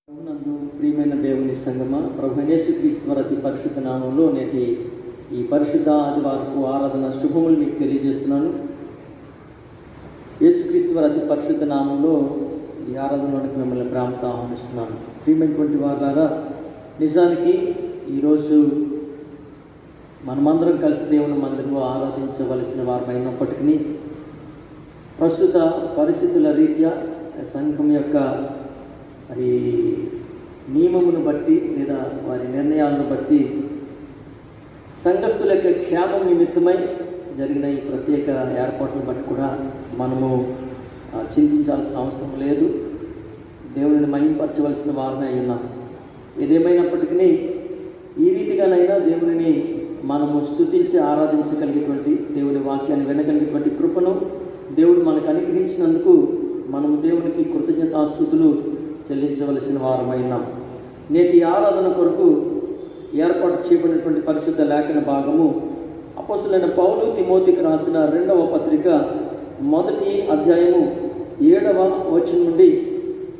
నందు ప్రియమైన దేవుని సంగమా, ప్రభు యేసుక్రీస్తు వారి అతి పరిశుద్ధ నామంలో నేటి ఈ పరిశుద్ధ ఆదివారపు ఆరాధన శుభములు మీకు తెలియజేస్తున్నాను. యేసుక్రీస్తు వారి అతి పరిశుద్ధ నామంలో ఈ ఆరాధనలోనికి మిమ్మల్ని ప్రేమతో ఆహ్వానిస్తున్నాను. ప్రియమైనటువంటి వారి ద్వారా నిజానికి ఈరోజు మనమందరం కలిసి దేవుని మందిరంలో ఆరాధించవలసిన వారమైనప్పటికీ ప్రస్తుత పరిస్థితుల రీత్యా సంఘం యొక్క మరి నియమమును బట్టి లేదా వారి నిర్ణయాలను బట్టి సంఘస్థుల యొక్క క్షేమం నిమిత్తమై జరిగిన ఈ ప్రత్యేక ఏర్పాట్లను బట్టి కూడా మనము చింతించాల్సిన అవసరం లేదు. దేవుని మహిమపరచవలసిన వారిని అయి ఉన్నాం. ఏదేమైనప్పటికీ ఈ రీతిగానైనా దేవుని మనము స్తుతించి ఆరాధించగలిగేటువంటి దేవుని వాక్యాన్ని వినగలిగేటువంటి కృపను దేవుడు మనకు అనుగ్రహించినందుకు మనము దేవునికి కృతజ్ఞతాస్తుతులు చెల్లించవలసిన వారమైనాం. నేటి ఆరాధన కొరకు ఏర్పాటు చేయబడినటువంటి పరిశుద్ధ లేఖన భాగము అపోస్తలుడైన పౌలు తిమోతికి రాసిన 2వ పత్రిక 1వ అధ్యాయము 7వ వచనం నుండి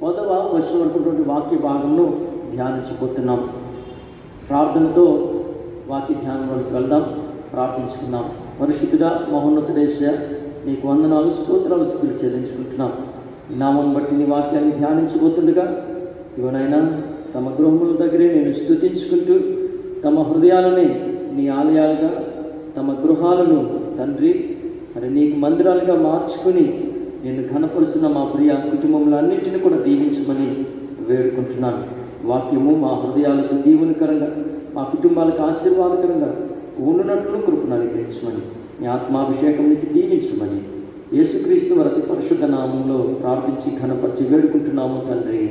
10వ వచనం వరకు వాక్య భాగంను ధ్యానించబోతున్నాం. ప్రార్థనతో వాక్య ధ్యానంలోకి వెళ్దాం. ప్రార్థించుకుందాం. పరిశుద్ధుడా, మహోన్నతుడేశ, నీకు వందనాలు, స్తోత్రాలు, స్తుతులు చెల్లించుకుంటున్నాం. ఈ నామం బట్టి నీ వాక్యాన్ని ధ్యానించబోతుండగా ఇవనైనా తమ గృహముల దగ్గరే నేను స్తుతించుకుంటూ తమ హృదయాలని నీ ఆలయాలుగా, తమ గృహాలను తండ్రి మరి నీకు మందిరాలుగా మార్చుకుని నేను ఘనపరుస్తున్న మా ప్రియ కుటుంబంలో అన్నింటినీ కూడా దీవించమని వేడుకుంటున్నాను. వాక్యము మా హృదయాలకు దీవెనకరంగా, మా కుటుంబాలకు ఆశీర్వాదకరంగా ఉండునట్లు కృపను అనుగ్రహించమని, నీ ఆత్మాభిషేకం నుంచి దీవించమని యేసుక్రీస్తు వారి అతి పరిశుద్ధ నామంలో ప్రార్థించి ఘనపరిచి వేడుకుంటున్నాము తండ్రి.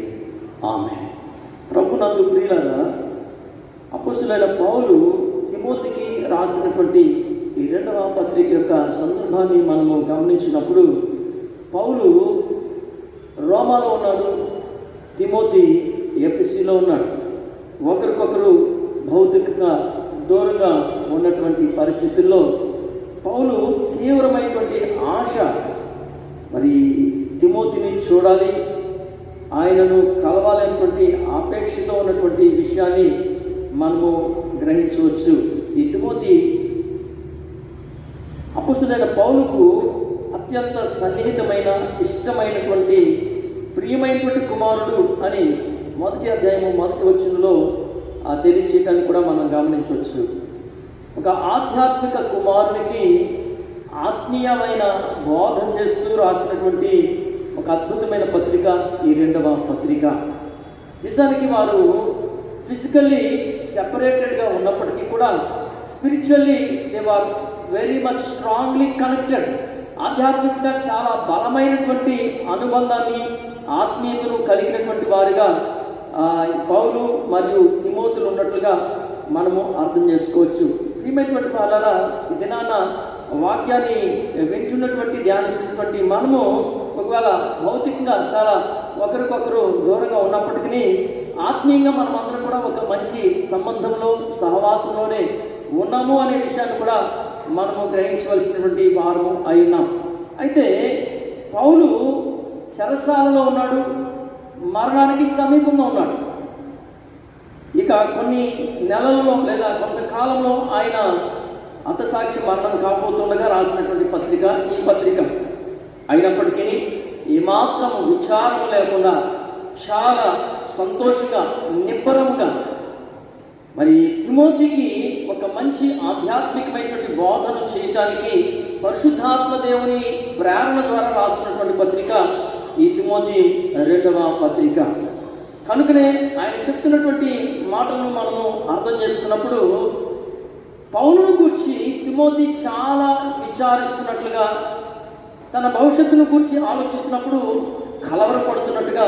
ఆమేన్. ప్రభునందు ప్రియులారా, అపోస్తలుడైన పౌలు తిమోతికి రాసినటువంటి ఈ 2వ పత్రిక యొక్క సందర్భాన్ని మనము గమనించినప్పుడు పౌలు రోమాలో ఉన్నాడు, తిమోతి ఎఫెసీలో ఉన్నాడు. ఒకరికొకరు భౌతికంగా దూరంగా ఉన్నటువంటి పరిస్థితుల్లో పౌలు తీవ్రమైనటువంటి ఆశ, మరి తిమోతిని చూడాలి, ఆయనను కలవాలనేటువంటి ఆపేక్షతో ఉన్నటువంటి విషయాన్ని మనము గ్రహించవచ్చు. ఈ తిమోతి అపోస్తలుడైన పౌలుకు అత్యంత సన్నిహితమైన, ఇష్టమైనటువంటి, ప్రియమైనటువంటి కుమారుడు అని 1వ అధ్యాయము 1వ వచనంలో తెలియచేయటాన్ని కూడా మనం గమనించవచ్చు. ఒక ఆధ్యాత్మిక కుమారునికి ఆత్మీయమైన బోధ చేస్తూ రాసినటువంటి ఒక అద్భుతమైన పత్రిక ఈ 2వ పత్రిక. నిజానికి వారు ఫిజికల్లీ సెపరేటెడ్గా ఉన్నప్పటికీ కూడా spiritually they are very much strongly connected. ఆధ్యాత్మికంగా చాలా బలమైనటువంటి అనుబంధాన్ని, ఆత్మీయతను కలిగినటువంటి వారిగా పౌలు మరియు తిమోతులు ఉన్నట్లుగా మనము అర్థం చేసుకోవచ్చు. ప్రియమైనటువంటి వాళ్ళ ఈ దినాన వాక్యాన్ని వింటున్నటువంటి, ధ్యానిస్తున్నటువంటి మనము ఒకవేళ భౌతికంగా చాలా ఒకరికొకరు దూరంగా ఉన్నప్పటికీ ఆత్మీయంగా మనం అందరం కూడా ఒక మంచి సంబంధంలో, సహవాసంలోనే ఉన్నాము అనే విషయాన్ని కూడా మనము గ్రహించవలసినటువంటి వారము అయి ఉన్నాం. అయితే పౌలు చెరసాలలో ఉన్నాడు, మరణానికి సమీపంగా ఉన్నాడు. ఇక కొన్ని నెలల్లో లేదా కొంతకాలంలో ఆయన హతసాక్షి మరణం కాబోతుండగా రాసినటువంటి పత్రిక ఈ పత్రిక. అయినప్పటికీ ఏమాత్రం విచారం లేకుండా చాలా సంతోషంగా, నిబ్బరంగా మరి తిమోతికి ఒక మంచి ఆధ్యాత్మికమైనటువంటి బోధన చేయటానికి పరిశుద్ధాత్మ దేవుని ప్రేరణ ద్వారా రాసినటువంటి పత్రిక ఈ తిమోతి 2వ పత్రిక. కనుకనే ఆయన చెప్తున్నటువంటి మాటలను మనము అర్థం చేసుకున్నప్పుడు పౌలును గురించి తిమోతి చాలా విచారిస్తున్నట్లుగా, తన భవిష్యత్తును గురించి ఆలోచిస్తున్నప్పుడు కలవరపడుతున్నట్టుగా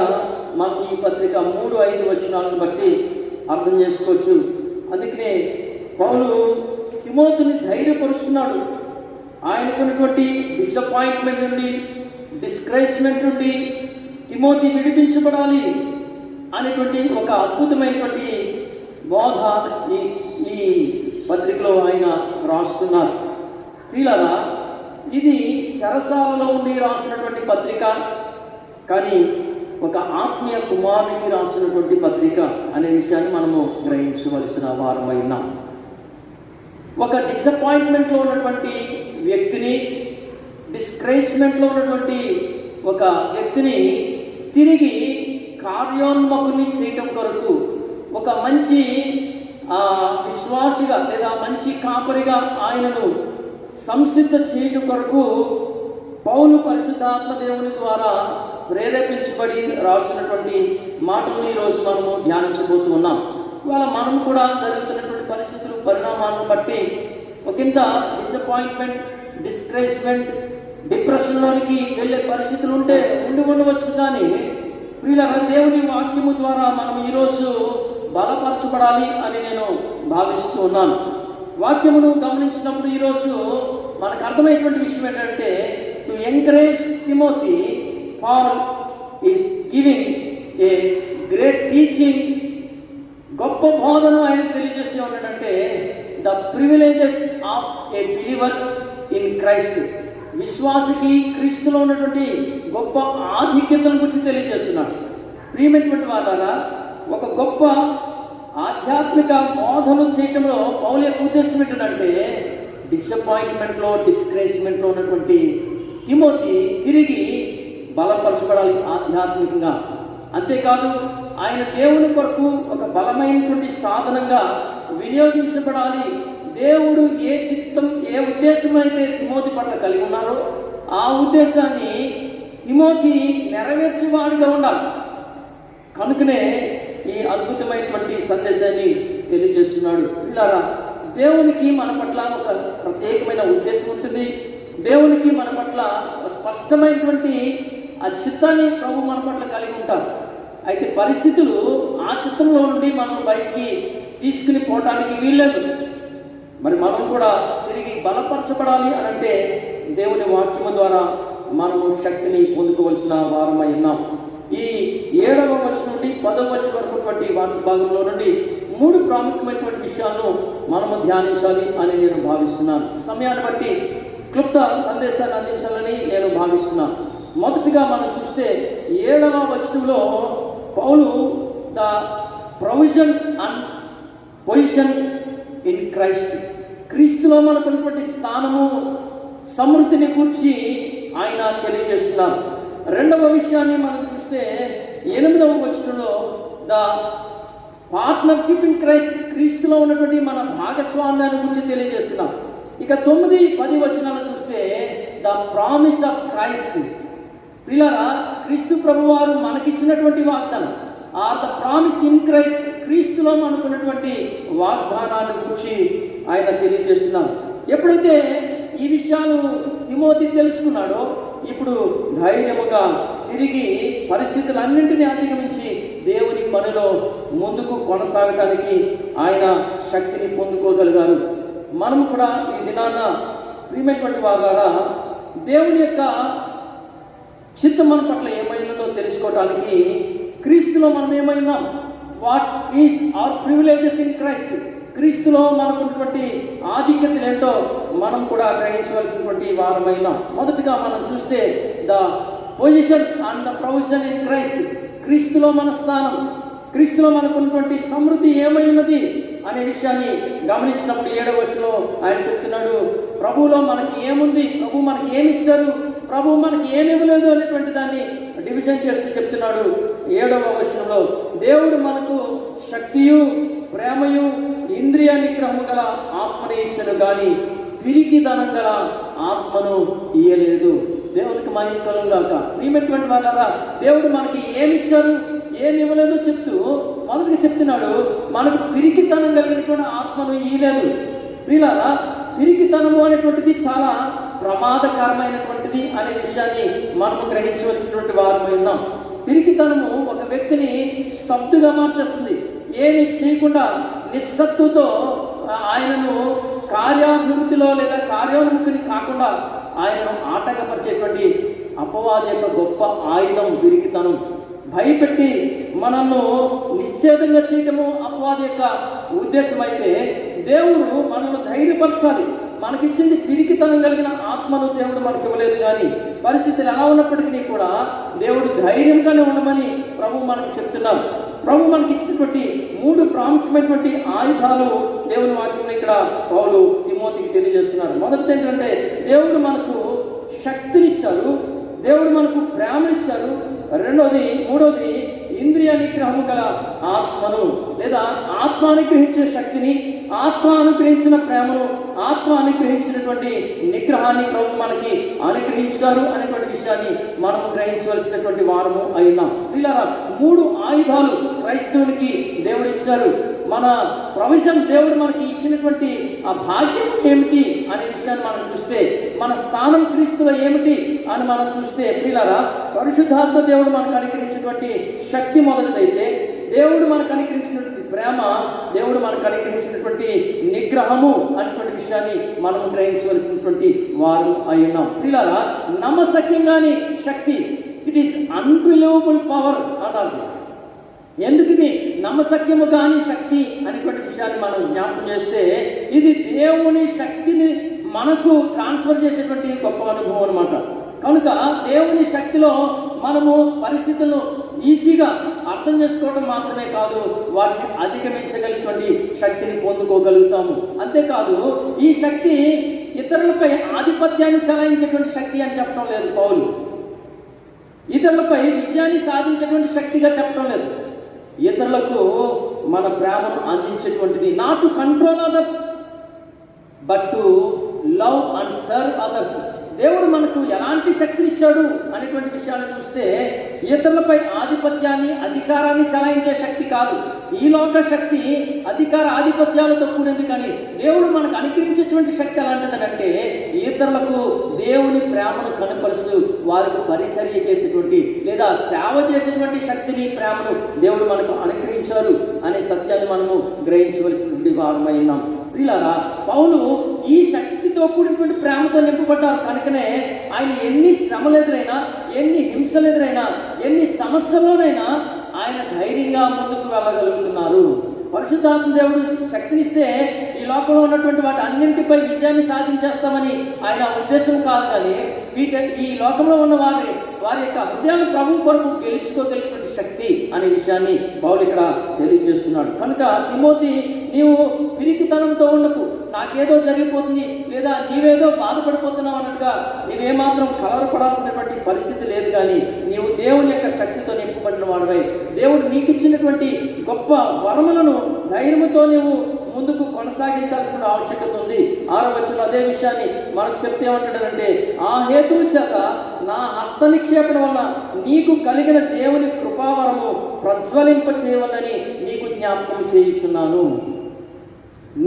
మనం ఈ పత్రిక 3-5 వచనాలను బట్టి అర్థం చేసుకోవచ్చు. అందుకనే పౌలు తిమోతిని ధైర్యపరుస్తున్నాడు. ఆయనకున్నటువంటి డిసప్పాయింట్మెంట్ నుండి, డిస్కరేజ్మెంట్ నుండి తిమోతి విడిపించబడాలి అనేటువంటి ఒక అద్భుతమైనటువంటి బోధ ఈ పత్రికలో ఆయన రాస్తున్నారు. ప్రియులారా, ఇది చెరసాలలో ఉండి రాసినటువంటి పత్రిక. కానీ ఒక ఆత్మీయ కుమారునికి రాసినటువంటి పత్రిక అనే విషయాన్ని మనము గ్రహించవలసిన వారమై ఉన్నాం. ఒక డిసప్పాయింట్మెంట్లో ఉన్నటువంటి వ్యక్తిని, డిస్క్రేస్మెంట్లో ఉన్నటువంటి ఒక వ్యక్తిని తిరిగి కార్యోన్ముఖుని చేయటం కొరకు, ఒక మంచి విశ్వాసిగా లేదా మంచి కాపరిగా ఆయనను సంసిద్ధ చేయటం కొరకు పౌలు పరిశుద్ధాత్మ దేవుని ద్వారా ప్రేరేపించబడి రాస్తున్నటువంటి మాటలను ఈరోజు మనము ధ్యానించబోతూ ఉన్నాం. ఇవాళ మనం కూడా జరుగుతున్నటువంటి పరిస్థితులు, పరిణామాలను బట్టి ఒకంత డిసప్పాయింట్మెంట్, డిస్క్రేస్మెంట్, డిప్రెషన్లోనికి వెళ్ళే పరిస్థితులు ఉండవచ్చు. కానీ ప్రియులారా, దేవుని వాక్యము ద్వారా మనం ఈరోజు బలపరచబడాలి అని నేను భావిస్తూ ఉన్నాను. వాక్యమును గమనించినప్పుడు ఈరోజు మనకు అర్థమయ్యేటువంటి విషయం ఏంటంటే, to encourage Timothy, Paul is giving a great teaching. గొప్ప బోధను ఆయన తెలియజేస్తూ ఉన్నాడంటే, the privileges of a believer in Christ. విశ్వాసికి క్రీస్తులో ఉన్నటువంటి గొప్ప ఆధిక్యతను గురించి తెలియజేస్తున్నాడు. ప్రియమైనటువంటి వాళ్ళగా, ఒక గొప్ప ఆధ్యాత్మిక బోధను చేయడంలో పౌలు యొక్క ఉద్దేశం ఏంటంటే, డిసప్పాయింట్మెంట్లో, డిస్క్రేస్మెంట్లో ఉన్నటువంటి తిమోతి తిరిగి బలపరచబడాలి ఆధ్యాత్మికంగా. అంతేకాదు, ఆయన దేవుని కొరకు ఒక బలమైనటువంటి సాధనంగా వినియోగించబడాలి. దేవుడు ఏ చిత్తం, ఏ ఉద్దేశం అయితే తిమోతి పట్ల కలిగి ఉన్నారో ఆ ఉద్దేశాన్ని తిమోతి నెరవేర్చేవాడిగా ఉండాలి. కనుకనే ఈ అద్భుతమైనటువంటి సందేశాన్ని తెలియజేస్తున్నాడు. పిల్లారా, దేవునికి మన పట్ల ఒక ప్రత్యేకమైన ఉద్దేశం ఉంటుంది. దేవునికి మన పట్ల స్పష్టమైనటువంటి ఆ చిత్తాన్ని ప్రభు మన పట్ల కలిగి ఉంటారు. అయితే పరిస్థితులు ఆ చిత్తంలో నుండి మనం బయటికి తీసుకుని పోవటానికి వీల్లేదు. మరి మనం కూడా తిరిగి బలపరచబడాలి అని అంటే దేవుని వాక్యము ద్వారా మనము శక్తిని పొందుకోవలసిన వారమై ఉన్నాం. ఈ 7వ వచనం నుండి 10వ వచనం వరకు వాక్య భాగంలో నుండి 3 ప్రాముఖ్యమైనటువంటి విషయాలను మనము ధ్యానించాలి అని నేను భావిస్తున్నాను. సమయాన్ని బట్టి క్లుప్త సందేశాన్ని అందించాలని నేను భావిస్తున్నాను. మొదటిగా మనం చూస్తే 7వ వచనంలో Paul the provision and position in Christ, క్రీస్తులో మనకున్నటువంటి స్థానము, సమృద్ధిని గురించి ఆయన తెలియజేస్తున్నారు. 2వ విషయాన్ని మనం చూస్తే 8వ వచనంలో ద పార్ట్నర్షిప్ ఇన్ క్రైస్ట్, క్రీస్తులో ఉన్నటువంటి మన భాగస్వామ్యాన్ని గురించి తెలియజేస్తున్నాం. ఇక 9, 10 వచనాలు చూస్తే ద ప్రామిస్ ఆఫ్ క్రైస్ట్. పిల్లరా, క్రీస్తు ప్రభువారు మనకిచ్చినటువంటి వాగ్దానం, are the promise in Christ, క్రీస్తులో మనకున్నటువంటి వాగ్దానాన్ని గురించి ఆయన తెలియజేస్తున్నారు. ఎప్పుడైతే ఈ విషయాలు తిమోతి తెలుసుకున్నాడో, ఇప్పుడు ధైర్యముగా తిరిగి పరిస్థితులన్నింటినీ అధిగమించి దేవుని పనిలో ముందుకు కొనసాగటానికి ఆయన శక్తిని పొందుకోగలిగారు. మనం కూడా ఈ దినాన ప్రియమైనటువంటి వారా, దేవుని యొక్క చిత్తం మన పట్ల ఏమైనదో తెలుసుకోవటానికి క్రీస్తులో మనం ఏమైనాం, what is our privileges in Christ, క్రీస్తులో మనకున్నటువంటి ఆధిక్యతలు ఏంటో మనం కూడా గ్రహించవలసినటువంటి వారమైనాం. మొదటిగా మనం చూస్తే the position and the provision in Christ, క్రీస్తులో మన స్థానం, క్రీస్తులో మనకున్నటువంటి సమృద్ధి ఏమై ఉన్నది అనే విషయాన్ని గమనించినప్పుడు 7వ వచనంలో ఆయన చెప్తున్నాడు, ప్రభువులో మనకి ఏముంది, ప్రభు మనకి ఏమి ఇచ్చారు, ప్రభు మనకి ఏమి ఇవ్వలేదు అనేటువంటి దాన్ని డివిజన్ చేస్తూ చెప్తున్నాడు. 7వ వచనంలో దేవుడు మనకు శక్తియు, ప్రేమయు, ఇంద్రియ నిగ్రహము గల ఆత్మని ఇచ్చను కానీ పిరికిదనం గల ఆత్మను ఇయ్యలేదు. దేవునికి మహిమ కలుగుగాక. ప్రియమైనటువంటి వాళ్ళారా, దేవుడు మనకి ఏమి ఇచ్చారు, ఏమి ఇవ్వలేదో చెప్తూ మొదటిగా చెప్తున్నాడు, మనకు పిరికితనం కలిగినటువంటి ఆత్మను ఇయ్యలేదు. ప్రియులారా, పిరికితనము అనేటువంటిది చాలా ప్రమాదకరమైనటువంటిది అనే విషయాన్ని మనము గ్రహించవలసినటువంటి వారమై ఉన్నాం. పిరికితనము ఒక వ్యక్తిని స్తబ్దుగా మార్చేస్తుంది. ఏమి చేయకుండా నిస్సత్తుతో ఆయనను కార్యాభివృద్ధిలో లేదా కార్యోన్ముఖిని కాకుండా ఆయనను ఆటంకపరిచేటువంటి అపవాది యొక్క గొప్ప ఆయుధం పిరికితనం. భయపెట్టి మనల్ని నిశ్చేతంగా చేయటము అపవాది యొక్క ఉద్దేశం అయితే, దేవుడు మనల్ని ధైర్యపరచాలి. మనకిచ్చింది పిరికితనం కలిగిన ఆత్మను దేవుడు మనకి ఇవ్వలేదు, కానీ పరిస్థితులు ఎలా ఉన్నప్పటికీ కూడా దేవుడు ధైర్యంగానే ఉండమని ప్రభు మనకు చెప్తున్నారు. ప్రభు మనకి ఇచ్చినటువంటి 3 ప్రాముఖ్యమైనటువంటి ఆయుధాలు దేవుని వాక్యంలో ఇక్కడ పౌలు తిమోతికి తెలియజేస్తున్నారు. మొదటిది ఏంటంటే దేవుడు మనకు శక్తినిచ్చారు, దేవుడు మనకు ప్రేమనిచ్చారు. మూడవది ఇంద్రియ నిగ్రహము గల ఆత్మను, లేదా ఆత్మ అనుగ్రహించే శక్తిని, ఆత్మ అనుగ్రహించిన ప్రేమను, ఆత్మ అనుగ్రహించినటువంటి నిగ్రహాన్ని ప్రభు మనకి అనుగ్రహించారు అనేటువంటి విషయాన్ని మనం గ్రహించవలసినటువంటి వారము అయినాం. ఇలా 3 ఆయుధాలు క్రైస్తవునికి దేవుడు ఇచ్చారు. మన ప్రొవిజన్, దేవుడు మనకి ఇచ్చినటువంటి ఆ భాగ్యం ఏమిటి అనే విషయాన్ని మనం చూస్తే, మన స్థానం క్రీస్తులో ఏమిటి అని మనం చూస్తే, ప్రియులారా, పరిశుద్ధాత్మ దేవుడు మనకు అనుగ్రహించినటువంటి శక్తి మొదటిదైతే, దేవుడు మనకు అనుగ్రహించినటువంటి ప్రేమ, దేవుడు మనకు అనుగ్రహించినటువంటి నిగ్రహము అనేటువంటి విషయాన్ని మనం గ్రహించవలసినటువంటి వారు అయి ఉన్నాం. ప్రియులారా, నమ్మశక్యంగాని శక్తి, ఇట్ ఈస్ అన్బిలీవబుల్ పవర్ అన్నారు. ఎందుకు ఇది నమ్మశక్యము కాని శక్తి అనేటువంటి విషయాన్ని మనం జ్ఞాపకం చేస్తే, ఇది దేవుని శక్తిని మనకు ట్రాన్స్ఫర్ చేసేటువంటి గొప్ప అనుభవం అనమాట. కనుక దేవుని శక్తిలో మనము పరిస్థితులను ఈజీగా అర్థం చేసుకోవడం మాత్రమే కాదు, వాటిని అధిగమించగలిగినటువంటి శక్తిని పొందుకోగలుగుతాము. అంతేకాదు, ఈ శక్తి ఇతరులపై ఆధిపత్యాన్ని చలాయించేటువంటి శక్తి అని చెప్పడం లేదు పౌలు. ఇతరులపై విజయాన్ని సాధించేటువంటి శక్తిగా చెప్పడం లేదు. ఇతరులకు మన ప్రేమను అందించేటువంటిది. Not to control others but to love and serve others. దేవుడు మనకు ఎలాంటి శక్తిని ఇచ్చాడు అనేటువంటి విషయాన్ని చూస్తే, ఇతరులపై ఆధిపత్యాన్ని, అధికారాన్ని చలాయించే శక్తి కాదు. ఈ లోక శక్తి అధికార ఆధిపత్యాలతో కూడింది. కానీ దేవుడు మనకు అనుగ్రహించేటువంటి శక్తి ఎలాంటిదంటే, ఇతరులకు దేవుని ప్రేమను కనపరుస్తూ వారికి పరిచర్య చేసేటువంటి, లేదా సేవ చేసేటువంటి శక్తిని, ప్రేమను దేవుడు మనకు అనుగ్రహించారు అనే సత్యాన్ని మనము గ్రహించవలసినటువంటి వారమైనాం. ప్రియులారా, పౌలు ఈ శక్తితో కూడినటువంటి ప్రేమతో నింపబడ్డారు. కనుకనే ఆయన ఎన్ని శ్రమలు ఎదురైనా, ఎన్ని హింసలు ఎదురైనా, ఎన్ని సమస్యల్లోనైనా ఆయన ధైర్యంగా ముందుకు వెళ్ళగలుగుతున్నారు. పరిశుద్ధాత్మ దేవుడు శక్తినిస్తే ఈ లోకంలో ఉన్నటువంటి వాటి అన్నింటిపై విజయాన్ని సాధించేస్తామని ఆయన ఉద్దేశం కాదు. కానీ ఈ లోకంలో ఉన్న వారి యొక్క హృదయాన్ని ప్రభు కొరకు గెలుచుకోగలిగినటువంటి శక్తి అనే విషయాన్ని పౌలు ఇక్కడ తెలియజేస్తున్నాడు. కనుక తిమోతి, నీవు పిరికితనంతో ఉండకు, నాకేదో జరిగిపోతుంది లేదా నీవేదో బాధపడిపోతున్నావు అన్నట్టుగా నీవేమాత్రం కలవరపడాల్సినటువంటి పరిస్థితి లేదు. కానీ నీవు దేవుని యొక్క శక్తితో నింపబడిన వాడివై, దేవుడు నీకు ఇచ్చినటువంటి గొప్ప వరములను ధైర్యంతో నీవు ముందుకు కొనసాగించాల్సిన ఆవశ్యకత ఉంది. 6వ వచనంలో అదే విషయాన్ని మనకు చెప్తే ఏమంటాడంటే, ఆ హేతువు చేత నా హస్త నిక్షేపణ వల్ల నీకు కలిగిన దేవుని కృపావరము ప్రజ్వలింప చేయవలని నీకు జ్ఞాపకం చేయుచున్నాను.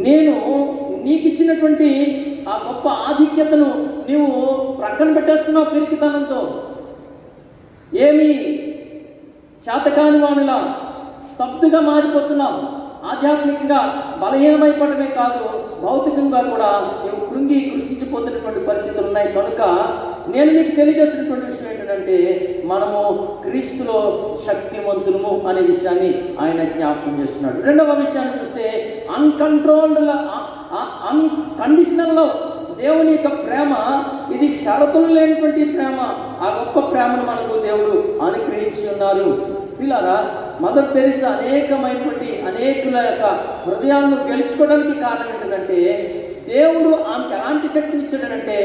నేను నీకు ఇచ్చినటువంటి ఆ గొప్ప ఆధిక్యతను నీవు ప్రక్కన పెట్టేస్తున్నావు పిరికితనంతో. ఏమి చేతకాని వానులా స్తబ్దుగా మారిపోతున్నావు. ఆధ్యాత్మికంగా బలహీనమైపోవడమే కాదు, భౌతికంగా కూడా నీవు కృషించిపోతున్నటువంటి పరిస్థితులు ఉన్నాయి. కనుక నేను నీకు తెలియజేస్తున్నటువంటి విషయం ఏంటంటే, మనము క్రీస్తులో శక్తివంతులము అనే విషయాన్ని ఆయన జ్ఞాపకం చేస్తున్నాడు. 2వ విషయాన్ని చూస్తే, అన్కండిషనల్లో దేవుని యొక్క ప్రేమ, ఇది షరతులు లేనటువంటి ప్రేమ. ఆ గొప్ప ప్రేమను మనకు దేవుడు అనుగ్రహించి ఉన్నారు. పిల్లరా, మదర్ తెరీసా అనేకుల యొక్క హృదయాలను గెలుచుకోవడానికి కారణం ఏంటంటే, దేవుడు ఆమెకు ఎలాంటి శక్తిని ఇచ్చాడనంటే,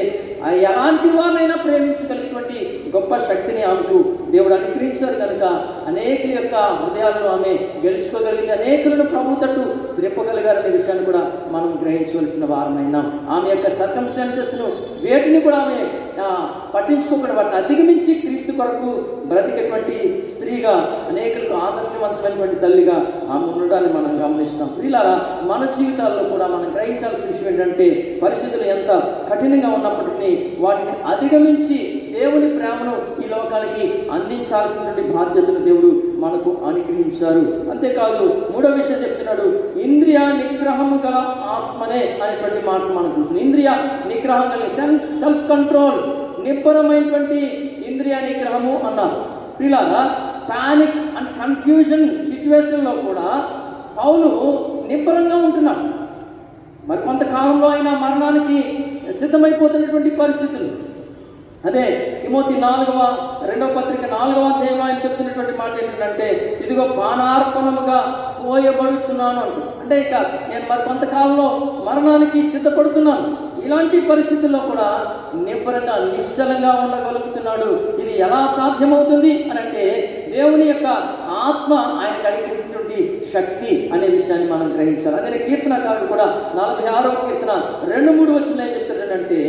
ఎలాంటి వారినైనా ప్రేమించగలిగినటువంటి గొప్ప శక్తిని ఆమెకు దేవుడు అనుగ్రహించారు. కనుక అనేకుల యొక్క హృదయాలను ఆమె గెలుచుకోగలిగింది, అనేకులను ప్రభు తట్టు త్రిప్పగలిగారనే విషయాన్ని కూడా మనం గ్రహించవలసిన వారమైనాం. ఆమె యొక్క సర్కమ్స్టాన్సెస్ను వేటిని కూడా ఆమె పట్టించుకోకుండా వాటిని అధిగమించి క్రీస్తు కొరకు బ్రతికేటువంటి స్త్రీగా, అనేకులకు ఆదర్శవంతమైనటువంటి తల్లిగా ఆమె ఉండడాన్ని మనం గమనిస్తాం. వీళ్ళారా, మన జీవితాల్లో కూడా మనం గ్రహించాల్సిన విషయం ఏంటంటే, పరిస్థితులు ఎంత కఠినంగా ఉన్నప్పటికీ వాటిని అధిగమించి దేవుని ప్రేమను ఈ లోకానికి అందించాల్సినటువంటి బాధ్యతను దేవుడు మనకు అనుగ్రహించారు. అంతేకాదు, 3వ విషయం చెప్తున్నాడు, ఇంద్రియ నిగ్రహము గల ఆత్మనే అనేటువంటి మాట మనం చూస్తున్నాం. ఇంద్రియ నిగ్రహం గల సెల్ఫ్ కంట్రోల్, నిబ్బరమైనటువంటి ఇంద్రియ నిగ్రహము అన్నారు. పిల్లల పానిక్ అండ్ కన్ఫ్యూజన్ సిచ్యువేషన్లో కూడా పౌలు నిబ్బరంగా ఉంటున్నాడు. మరి కొంతకాలంలో ఆయన మరణానికి సిద్ధమైపోతున్నటువంటి పరిస్థితులు, అదే తిమోతి 2వ పత్రిక 4వ అధ్యాయంలో ఆయన చెప్తున్నటువంటి మాట ఏంటంటే, ఇదిగో పానార్పణముగా పోయబడుచున్నాను అంటారు. అంటే ఇక నేను మరి కొంతకాలంలో మరణానికి సిద్ధపడుతున్నాను. ఇలాంటి పరిస్థితుల్లో కూడా నిబ్బరంగా నిశ్చలంగా ఉండగలుగుతున్నాడు. ఇది ఎలా సాధ్యమవుతుంది అని అంటే దేవుని యొక్క ఆత్మ ఆయన కలిగినటువంటి శక్తి అనే విషయాన్ని మనం గ్రహించాలి. అదే కీర్తనకారుడు కూడా 46వ కీర్తన 2-3 వచనాలు చెప్తాడంటే,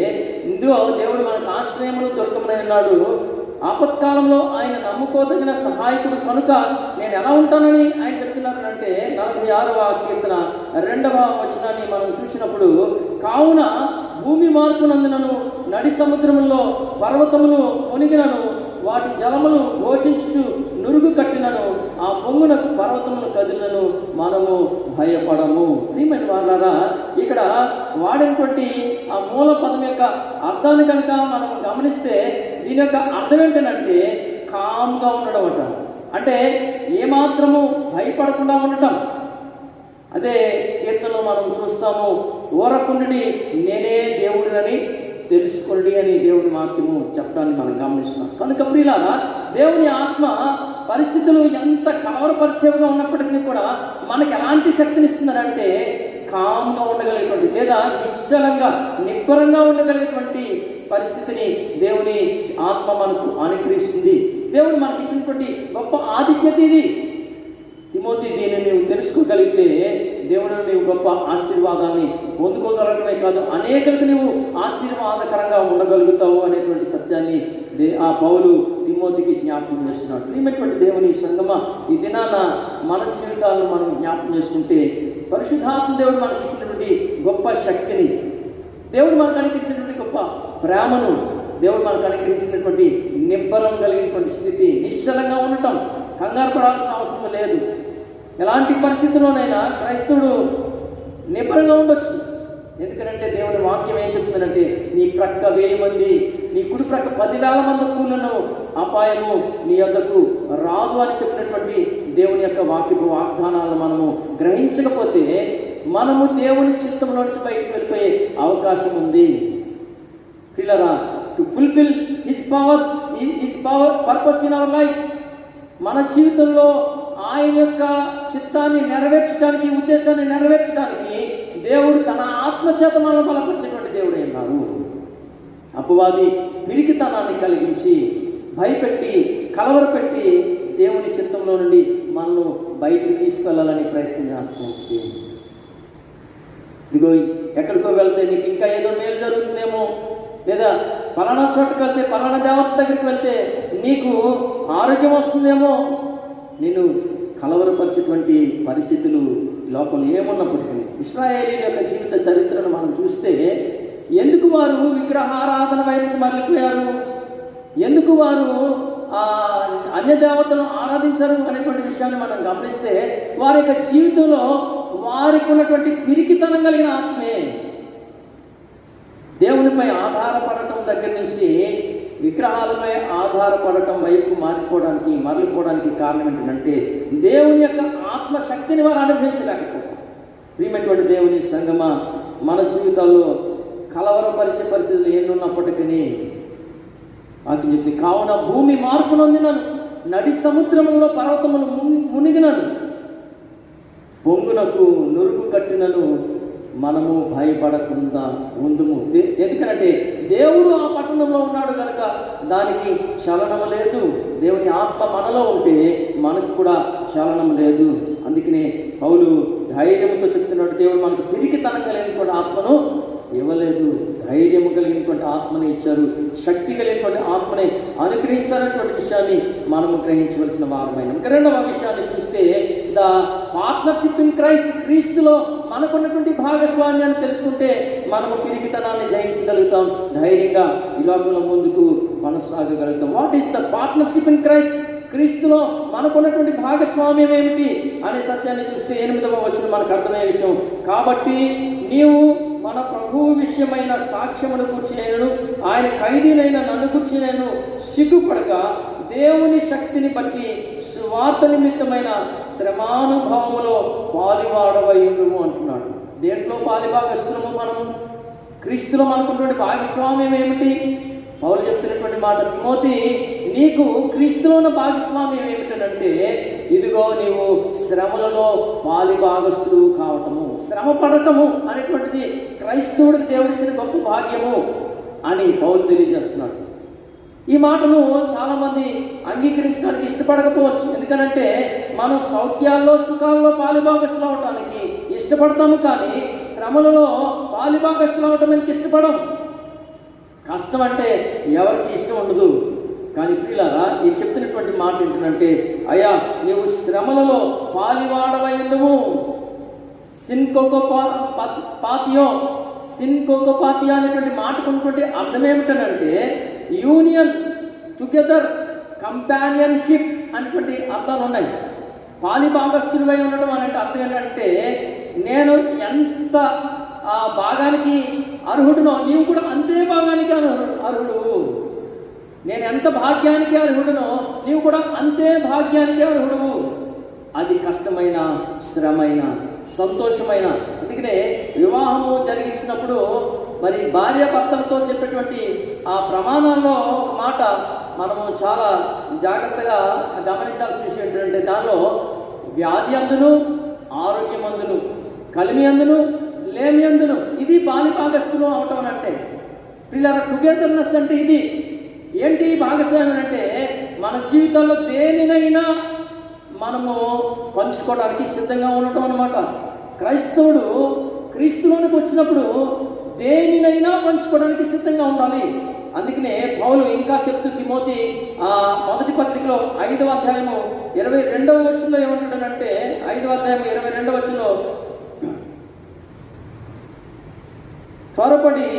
ఇందులో దేవుడు మనకు ఆశ్రయమును దొరకమని అన్నాడు. ఆపత్కాలంలో ఆయన నమ్ముకోదగిన సహాయకుడు కనుక నేను ఎలా ఉంటానని ఆయన చెప్తున్నారంటే 46వ కీర్తన 2వ వచనాన్ని మనం చూసినప్పుడు, కావున భూమి మార్పునందునను నడి సముద్రములో పర్వతములు మునిగినను వాటి జలములు ఘోషించుచు నురుగు కట్టినను ఆ పొంగునకు పర్వతములు కదిలినను మనము భయపడము. ప్రియమైన వారలారా, ఇక్కడ వాడినటువంటి ఆ మూల పదం యొక్క అర్థాన్ని కనుక మనం గమనిస్తే దీని యొక్క అర్థం ఏంటంటే కామ్గా ఉండడం అంట. అంటే ఏమాత్రము భయపడకుండా ఉండటం. అదే కీర్తనలో మనం చూస్తాము, ఊరకుండి నేనే దేవుడినని తెలుసుకోండి అని దేవుని వాక్యము చెప్పడాన్ని మనం గమనిస్తున్నాం. కనుక ప్రియులారా, దేవుని ఆత్మ పరిస్థితులు ఎంత కలవరపరిచేవిగా ఉన్నప్పటికీ కూడా మనకి ఎలాంటి శక్తిని ఇస్తున్నారంటే కామ్గా ఉండగలిగేటువంటి లేదా నిశ్చలంగా నిబ్బరంగా ఉండగలిగేటువంటి పరిస్థితిని దేవుని ఆత్మ మనకు అనుగ్రహిస్తుంది. దేవుడు మనకి ఇచ్చినటువంటి గొప్ప ఆధిక్యత ఇది. తిమోతి, దీన్ని నీవు తెలుసుకోగలిగితే దేవుడు నీవు గొప్ప ఆశీర్వాదాన్ని పొందుకోగలగడమే కాదు, అనేకులకు నీవు ఆశీర్వాదకరంగా ఉండగలుగుతావు అనేటువంటి సత్యాన్ని ఆ పౌలు తిమోతికి జ్ఞాపకం చేస్తున్నాడు. ప్రియమైనటువంటి దేవుని సంగమ, ఈ దినాన మన జీవితాలను మనం జ్ఞాపకం చేసుకుంటే పరిశుద్ధాత్మ దేవుడు మనకి ఇచ్చినటువంటి గొప్ప శక్తిని, దేవుడు మనకు అనుగ్రహించినటువంటి గొప్ప ప్రేమను, దేవుడు మనకు అనుగ్రహించినటువంటి నిబ్బరం కలిగినటువంటి స్థితి, నిశ్చలంగా ఉండటం, కంగారు పడాల్సిన అవసరం లేదు. ఎలాంటి పరిస్థితుల్లోనైనా క్రైస్తవుడు నిబ్బరంగా ఉండొచ్చు. ఎందుకంటే దేవుని వాక్యం ఏం చెప్తుందంటే, నీ ప్రక్క 1000 మంది, నీ కుడి ప్రక్క 10,000 మంది కూలను అపాయము నీ వద్దకు రాదు అని చెప్పినటువంటి దేవుని యొక్క వాక్యపు వాగ్దానాలను మనము గ్రహించకపోతే మనము దేవుని చిత్తంలో నుంచి బయటకు వెళ్ళిపోయే అవకాశం ఉంది. పిల్లరా, to fulfil his purpose in our life, మన జీవితంలో ఆయన యొక్క చిత్తాన్ని నెరవేర్చడానికి, ఉద్దేశాన్ని నెరవేర్చడానికి దేవుడు తన ఆత్మచేత మనల్ని బలపరిచేటువంటి దేవుడే ఉన్నారు. అపవాది పిరికితనాన్ని కలిగించి భయపెట్టి కలవరపెట్టి దేవుని చిత్తంలో నుండి మనల్ని బయటికి తీసుకెళ్లాలని ప్రయత్నం చేస్తుంది. ఇదిగో ఎక్కడికో వెళ్తే నీకు ఇంకా ఏదో మేలు జరుగుతుందేమో, లేదా పలానా చోటుకు వెళ్తే, పలానా దేవత దగ్గరికి వెళ్తే నీకు ఆరోగ్యం వస్తుందేమో, నేను కలవరపరిచేటువంటి పరిస్థితులు లోకంలో ఏమున్నప్పటికీ ఇశ్రాయేలీయుల యొక్క జీవిత చరిత్రను మనం చూస్తే ఎందుకు వారు విగ్రహారాధన వైపు మరలిపోయారు, ఎందుకు వారు అన్య దేవతలను ఆరాధించారు అనేటువంటి విషయాన్ని మనం గమనిస్తే వారి యొక్క జీవితంలో వారికి ఉన్నటువంటి పిరికితనం కలిగిన ఆత్మే. దేవునిపై ఆధారపడటం దగ్గర నుంచి విగ్రహాలపై ఆధారపడటం వైపు మరలిపోవడానికి కారణం ఏంటంటే దేవుని యొక్క ఆత్మశక్తిని వారు అనుభవించలేకపోతారు. ప్రియమైనటువంటి దేవుని సంగమ, మన జీవితాల్లో కలవరపరిచే పరిస్థితులు ఎన్నున్నప్పటికీ వాక్యం చెప్తే, కావున భూమి మార్పు నొందినను నడి సముద్రములో పర్వతములు మునిగినను పొంగునకు నురుగు కట్టినను మనము భయపడకుండా ఉందుము. ఎందుకంటే దేవుడు ఆ పట్టణంలో ఉన్నాడు కనుక దానికి చలనం లేదు. దేవుని ఆత్మ మనలో ఉంటే మనకు కూడా చలనం లేదు. అందుకనే పౌలు ధైర్యంతో చెప్తున్నాడు, దేవుడు మనకు పిరికితనం కలిగినటువంటి ఆత్మను ఇవ్వలేదు, ధైర్యము కలిగినటువంటి ఆత్మని ఇచ్చారు, శక్తి కలిగినటువంటి ఆత్మని అనుగ్రహించాలనేటువంటి విషయాన్ని మనము గ్రహించవలసిన వారమైన. ఇంకా రెండవ విషయాన్ని చూస్తే ద పార్ట్నర్షిప్ ఇన్ క్రైస్ట్, క్రీస్తులో మనకున్నటువంటి భాగస్వామ్యాన్ని తెలుసుకుంటే మనము పిరికితనాన్ని జయించగలుగుతాం, ధైర్యంగా ఈ లోకంలో ముందుకు కొనసాగగలుగుతాం. What is the partnership in Christ? క్రీస్తులో మనకున్నటువంటి భాగస్వామ్యం ఏమిటి అనే సత్యాన్ని చూస్తే 8వ వచనం మనకు అర్థమయ్యే విషయం. కాబట్టి నీవు మన ప్రభువు విషయమైన సాక్ష్యమును గూర్చి నేను, ఆయన ఖైదీనైన నన్ను గూర్చి నేను సిగ్గుపడక దేవుని శక్తిని బట్టి సువార్త నిమిత్తమైన శ్రమానుభవములో పాలివాడవై ఉండుము అంటున్నాడు. దేంట్లో పాలిభాగస్తులము మనము? క్రీస్తులో మనకున్నటువంటి భాగస్వామ్యం ఏమిటి? పౌలు చెప్తున్నటువంటి మాట, తిమోతి నీకు క్రీస్తులో ఉన్న భాగస్వామ్యం ఏమిటంటే ఇదిగో నీవు శ్రమలలో పాలిభాగస్తులు కావటము, శ్రమ పడటము అనేటువంటిది క్రైస్తవుడికి దేవుడిచ్చిన గొప్ప భాగ్యము అని పౌలు తెలియజేస్తున్నాడు. ఈ మాటను చాలామంది అంగీకరించడానికి ఇష్టపడకపోవచ్చు. ఎందుకనంటే మనం సౌఖ్యాల్లో సుఖాల్లో పాలిభాగస్తులు అవటానికి ఇష్టపడతాము, కానీ శ్రమలలో పాలిభాగస్తులు అవటం ఎందుకు ఇష్టపడం? కష్టం అంటే ఎవరికి ఇష్టం ఉండదు. కానీ ప్రియులారా, ఈ చెప్తున్నటువంటి మాట ఏంటంటే, అయ్యా నీవు శ్రమలలో పాలివాడవై ఉండవు. సిన్కోకోపాతియో అనేటువంటి మాటకు ఉన్నటువంటి అర్థం ఏమిటనంటే యూనియన్, టుగెదర్, కంపానియన్షిప్ అనేటువంటి అర్థాలు ఉన్నాయి. పాలిభాగస్తుడివై ఉండడం అనే అర్థం ఏంటంటే నేను ఎంత ఆ భాగానికి అర్హుడునో నీవు కూడా అంతే భాగానికి అర్హుడు. నేను ఎంత భాగ్యానికి అర్హుడునో నీవు కూడా అంతే భాగ్యానికి అర్హుడు. అది కష్టమైన, శ్రమైన, సంతోషమైన. అందుకనే వివాహము జరిగించినప్పుడు మరి భార్య భర్తలతో చెప్పేటువంటి ఆ ప్రమాణాల్లో ఒక మాట మనము చాలా జాగ్రత్తగా గమనించాల్సిన విషయం ఏంటంటే, దానిలో వ్యాధి అందును, ఆరోగ్యం అందును, కలిమి అందును, లేమి అందును, ఇది పాలిభాగస్తులు అవటం అంటే. పిల్లల టుగెదర్నెస్ అంటే ఇది ఏంటి? భాగస్వామ్యం అంటే మన జీవితంలో దేనినైనా మనము పంచుకోవడానికి సిద్ధంగా ఉండటం అన్నమాట. క్రైస్తవుడు క్రీస్తులోనికి వచ్చినప్పుడు దేనినైనా పంచుకోవడానికి సిద్ధంగా ఉండాలి. అందుకనే పౌలు ఇంకా చెప్తూ తిమోతి మొదటి పత్రికలో 5వ అధ్యాయము 22వ వచనంలో ఏమంటాడంటే, 5వ అధ్యాయం 22వ వచనంలో, త్వరపడి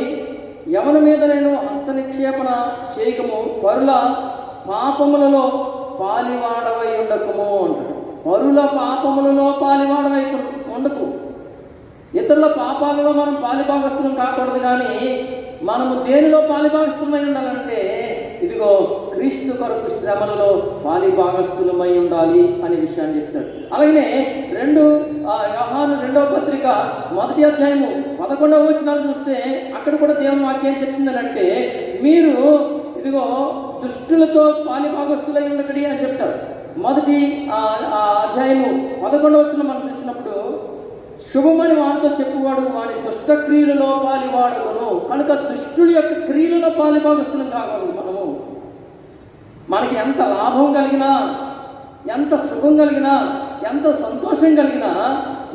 ఎవరి మీద నేను హస్తనిక్షేపణ చేయకము, పరుల పాపములలో పాలివాడవై ఉండకము అంటాడు. పరుల పాపములలో పాలివాడవై ఉండకు. ఇతరుల పాపాలలో మనం పాలిభాగస్తులం కాకూడదు, కానీ మనము దేనిలో పాలిభాగస్తులమై ఉండాలంటే ఇదిగో క్రీస్తు కొరకు శ్రమలలో పాలిభాగస్తులమై ఉండాలి అనే విషయాన్ని చెప్తాడు. అలాగనే యోహాను 2వ పత్రిక 1వ అధ్యాయము 11వ వచనాలు చూస్తే అక్కడ కూడా దేవుని వాక్యం చెప్తుందనంటే, మీరు ఇదిగో దుష్టులతో పాలిభాగస్తులై ఉండకడి అని చెప్తారు. మొదటి అధ్యాయము 11వ వచనం మనం చూసినప్పుడు, శుభమని వాడితో చెప్పువాడు వాడి దుష్ట క్రియలలో పాలివాడగను. కనుక దుష్టుల యొక్క క్రియలలో పాలిభాగస్తులం కావాలి. మనకి ఎంత లాభం కలిగినా, ఎంత సుఖం కలిగినా, ఎంత సంతోషం కలిగినా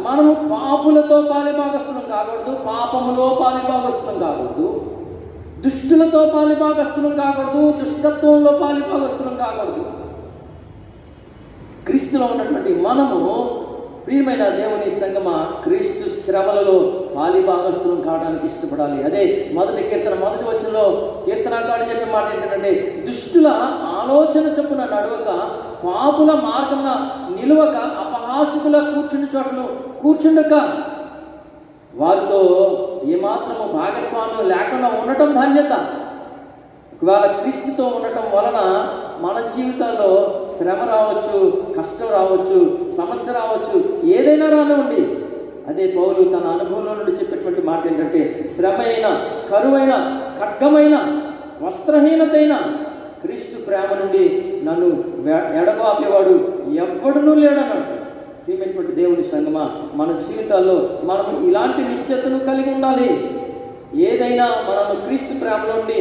మనము పాపులతో పాలిభాగస్తులం కాకూడదు, పాపములో పాలిభాగస్తులం కాకూడదు, దుష్టులతో పాలిభాగస్తులం కాకూడదు, దుష్టత్వంలో పాలిభాగస్తులం కాకూడదు. క్రీస్తులో ఉన్నటువంటి మనము, ప్రియమైన దేవుని సంగమా, క్రీస్తు శ్రమలలో పాలిభాగస్తులం కావడానికి ఇష్టపడాలి. అదే మొదటి కీర్తన 1వ వచనంలో కీర్తనకారుడు చెప్పే మాట ఏంటంటే, దుష్టుల ఆలోచన చొప్పున నడవక, పాపుల మార్గమున నిలువక, అపహాసకుల కూర్చుండి చోటను కూర్చుండక, వారితో ఏమాత్రము భాగస్వామ్యం లేకుండా ఉండటం ధన్యత. ఒకవేళ క్రీస్తుతో ఉండటం వలన మన జీవితాల్లో శ్రమ రావచ్చు, కష్టం రావచ్చు, సమస్య రావచ్చు, ఏదైనా రానివ్వండి. అదే పౌలు తన అనుభవంలో నుండి చెప్పేటువంటి మాట ఏంటంటే, శ్రమ అయిన, కరువైన, ఖడ్గమైన, వస్త్రహీనతైన క్రీస్తు ప్రేమ నుండి నన్ను ఎడబాపేవాడు ఎవ్వడునూ లేడన్నాడు. ప్రియమైనటువంటి దేవుని సంగమా, మన జీవితాల్లో మనం ఇలాంటి నిశ్చయతను కలిగి ఉండాలి. ఏదైనా మనము క్రీస్తు ప్రేమ నుండి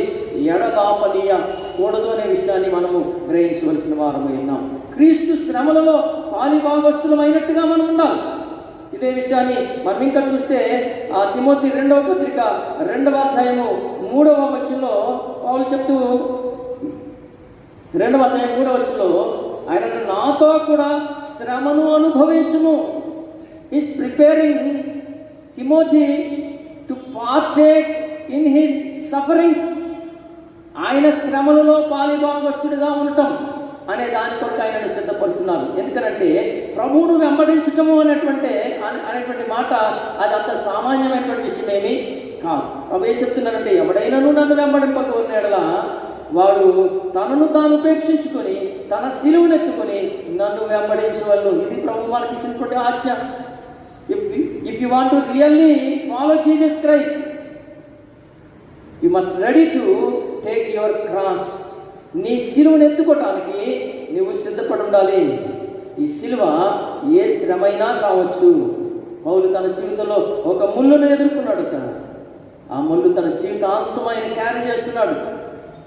ఎడబాపనీయకూడదు అనే విషయాన్ని మనము గ్రహించవలసిన వారము ఉన్నాం. క్రీస్తు శ్రమలలో పాలిభాగస్తులమైనట్టుగా మనం ఉండాలి. ఇదే విషయాన్ని మనం ఇంకా చూస్తే తిమోతి 2వ పత్రిక 2వ అధ్యాయము 3వ వచనంలో పౌలు చెప్తూ, 2వ అధ్యాయం 3వ వచనంలో ఆయన నాతో కూడా శ్రమను అనుభవించుము. Is preparing Timothy to partake in his sufferings. ఆయన శ్రమలలో పాలిభాగస్తుడిగా ఉండటం అనే దాని కొరకు ఆయనను సిద్ధపరుస్తున్నారు. ఎందుకంటే ప్రభువును వెంబడించటము అనేటువంటి మాట అది అంత సామాన్యమైనటువంటి విషయమేమి కాదు. ప్రభు ఏం చెప్తున్నారంటే, ఎవడైనాను నన్ను వెంబడింపకూడనేలా వాడు తనను తాను ఉపేక్షించుకొని తన శిలువనెత్తుకొని నన్ను వెంబడించవలను. ఇది ప్రభు మనకి ఇచ్చినటువంటి ఆజ్ఞ. If you want to really follow Jesus Christ, you must ready to take your cross. నీ సిలువను ఎత్తుకోవటానికి నువ్వు సిద్ధపడి ఉండాలి. ఈ సిలువ ఏ శ్రమైనా కావచ్చు. పౌలు తన జీవితంలో ఒక ముళ్ళును ఎదుర్కొన్నాడు. ఆ ముళ్ళు తన జీవితాంతం ఆయన క్యారీ చేస్తున్నాడు.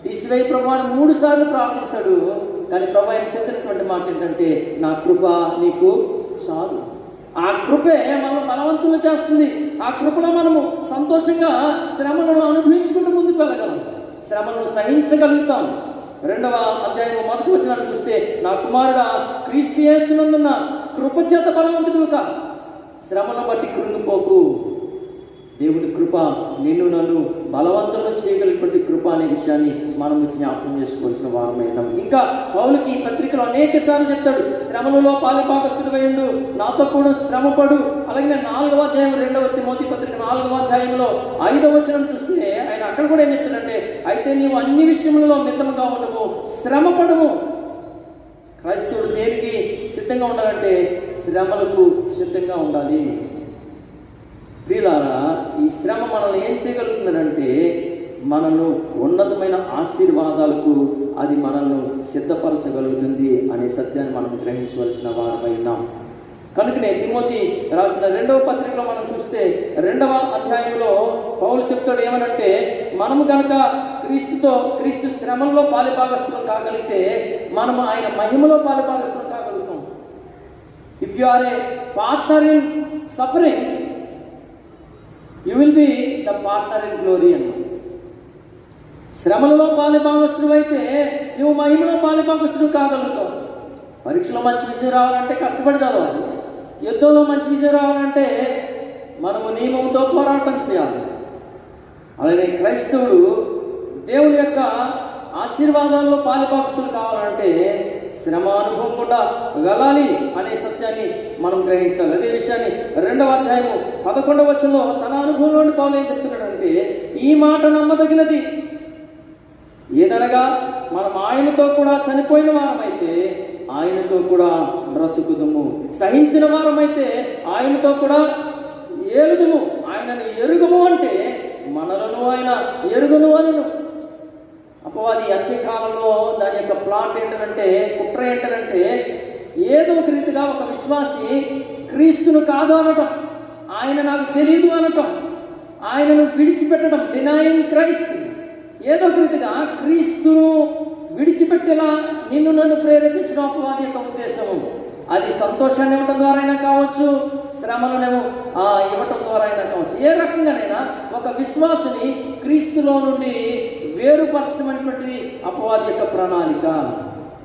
తీసివేయి ప్రభు అని 3 సార్లు ప్రార్థించాడు. కానీ ప్రభు ఆయన చెప్పినటువంటి మాట ఏంటంటే, నా కృప నీకు చాలు. ఆ కృపే మనం బలవంతులు చేస్తుంది. ఆ కృపలో మనము సంతోషంగా శ్రమలను అనుభవించుకుంటూ ముందుకు వెళ్ళగలం, శ్రమలను సహించగలుగుతాం. 2వ అధ్యాయం 1వ వచనాన్ని చూస్తే, నా కుమారుడా క్రీస్తు యేసునందున్న కృప చేత బలవంతుడు కా, శ్రమను బట్టి కృంగిపోకు. దేవుని కృప నిన్ను నన్ను బలవంతులను చేయగలిగినటువంటి కృప అనే విషయాన్ని మనం జ్ఞాపకం చేసుకోవాల్సిన వారమైనాం. ఇంకా పౌలుకి ఈ పత్రికలో అనేక సార్లు చెప్తాడు, శ్రమలలో పాలిభాగస్తుడివై ఉండు, నాతో కూడా శ్రమపడు. అలాగే 4వ అధ్యాయం 2వ తిమోతి పత్రిక 4వ అధ్యాయంలో 5వ వచనం చూస్తే ఆయన అక్కడ కూడా ఏం చెప్తాడంటే, అయితే నీవు అన్ని విషయములలో మితముగా ఉండము, శ్రమపడము. క్రైస్తవుడు దేనికి సిద్ధంగా ఉండాలంటే శ్రమలకు సిద్ధంగా ఉండాలి. ప్రియులారా, ఈ శ్రమ మనల్ని ఏం చేయగలుగుతుందంటే మనల్ని ఉన్నతమైన ఆశీర్వాదాలకు అది మనల్ని సిద్ధపరచగలుగుతుంది అనే సత్యాన్ని మనం గ్రహించవలసిన వారమై ఉన్నాం. కనుకనే తిమోతి రాసిన 2వ పత్రికలో మనం చూస్తే 2వ అధ్యాయంలో పౌలు చెప్తాడు ఏమనంటే, మనము కనుక క్రీస్తు శ్రమంలో పాలిభాగస్తులం కాగలిగితే మనము ఆయన మహిమలో పాలిభాగస్తులం కాగలుగుతాం. If you are a partner in suffering, you will be the partner in glory అన్న. శ్రమలలో పాలిభాగస్తుడు అయితే నువ్వు మహిమలో పాలిభాగస్తుడు కాగలుగుతావు. పరీక్షలో మంచి విజయం రావాలంటే కష్టపడి చదవాలి. యుద్ధంలో మంచి విజయం రావాలంటే మనము నియమంతో పోరాటం చేయాలి. అలాగే క్రైస్తవుడు దేవుని యొక్క ఆశీర్వాదాల్లో పాలిభాగస్తులు కావాలంటే శ్రమ అనుభవం కూడా వెళ్ళాలి అనే సత్యాన్ని మనం గ్రహించాలి. అదే విషయాన్ని 2వ అధ్యాయము 11వ వచనంలో తన అనుభవంలోని పౌలు ఏం చెప్తున్నాడంటే, ఈ మాట నమ్మదగినది, ఏదనగా మనం ఆయనతో కూడా చనిపోయిన వారమైతే ఆయనతో కూడా బ్రతుకుదుము, సహించిన వారమైతే ఆయనతో కూడా ఏలుదుము, ఆయనను ఎరుగుము అంటే మనలను ఆయన ఎరుగును అనను. అపవాది అంత్యకాలంలో దాని యొక్క ప్లాట్ ఏంటంటే, కుట్ర ఏంటంటే, ఏదో ఒక రీతిగా ఒక విశ్వాసి క్రీస్తును కాదు అనటం, ఆయన నాకు తెలియదు అనటం, ఆయనను విడిచిపెట్టడం, డినైయింగ్ క్రైస్ట్. ఏదో ఒక రీతిగా క్రీస్తును విడిచిపెట్టేలా నిన్ను నన్ను ప్రేరేపించడం అపవాది యొక్క ఉద్దేశము. అది సంతోషాన్ని ఇవ్వటం ద్వారా అయినా కావచ్చు, శ్రమలను ఇవ్వటం ద్వారా అయినా కావచ్చు. ఏ రకంగానైనా ఒక విశ్వాసిని క్రీస్తులో నుండి వేరుపరచడం అనేటువంటిది అపవాది యొక్క ప్రణాళిక.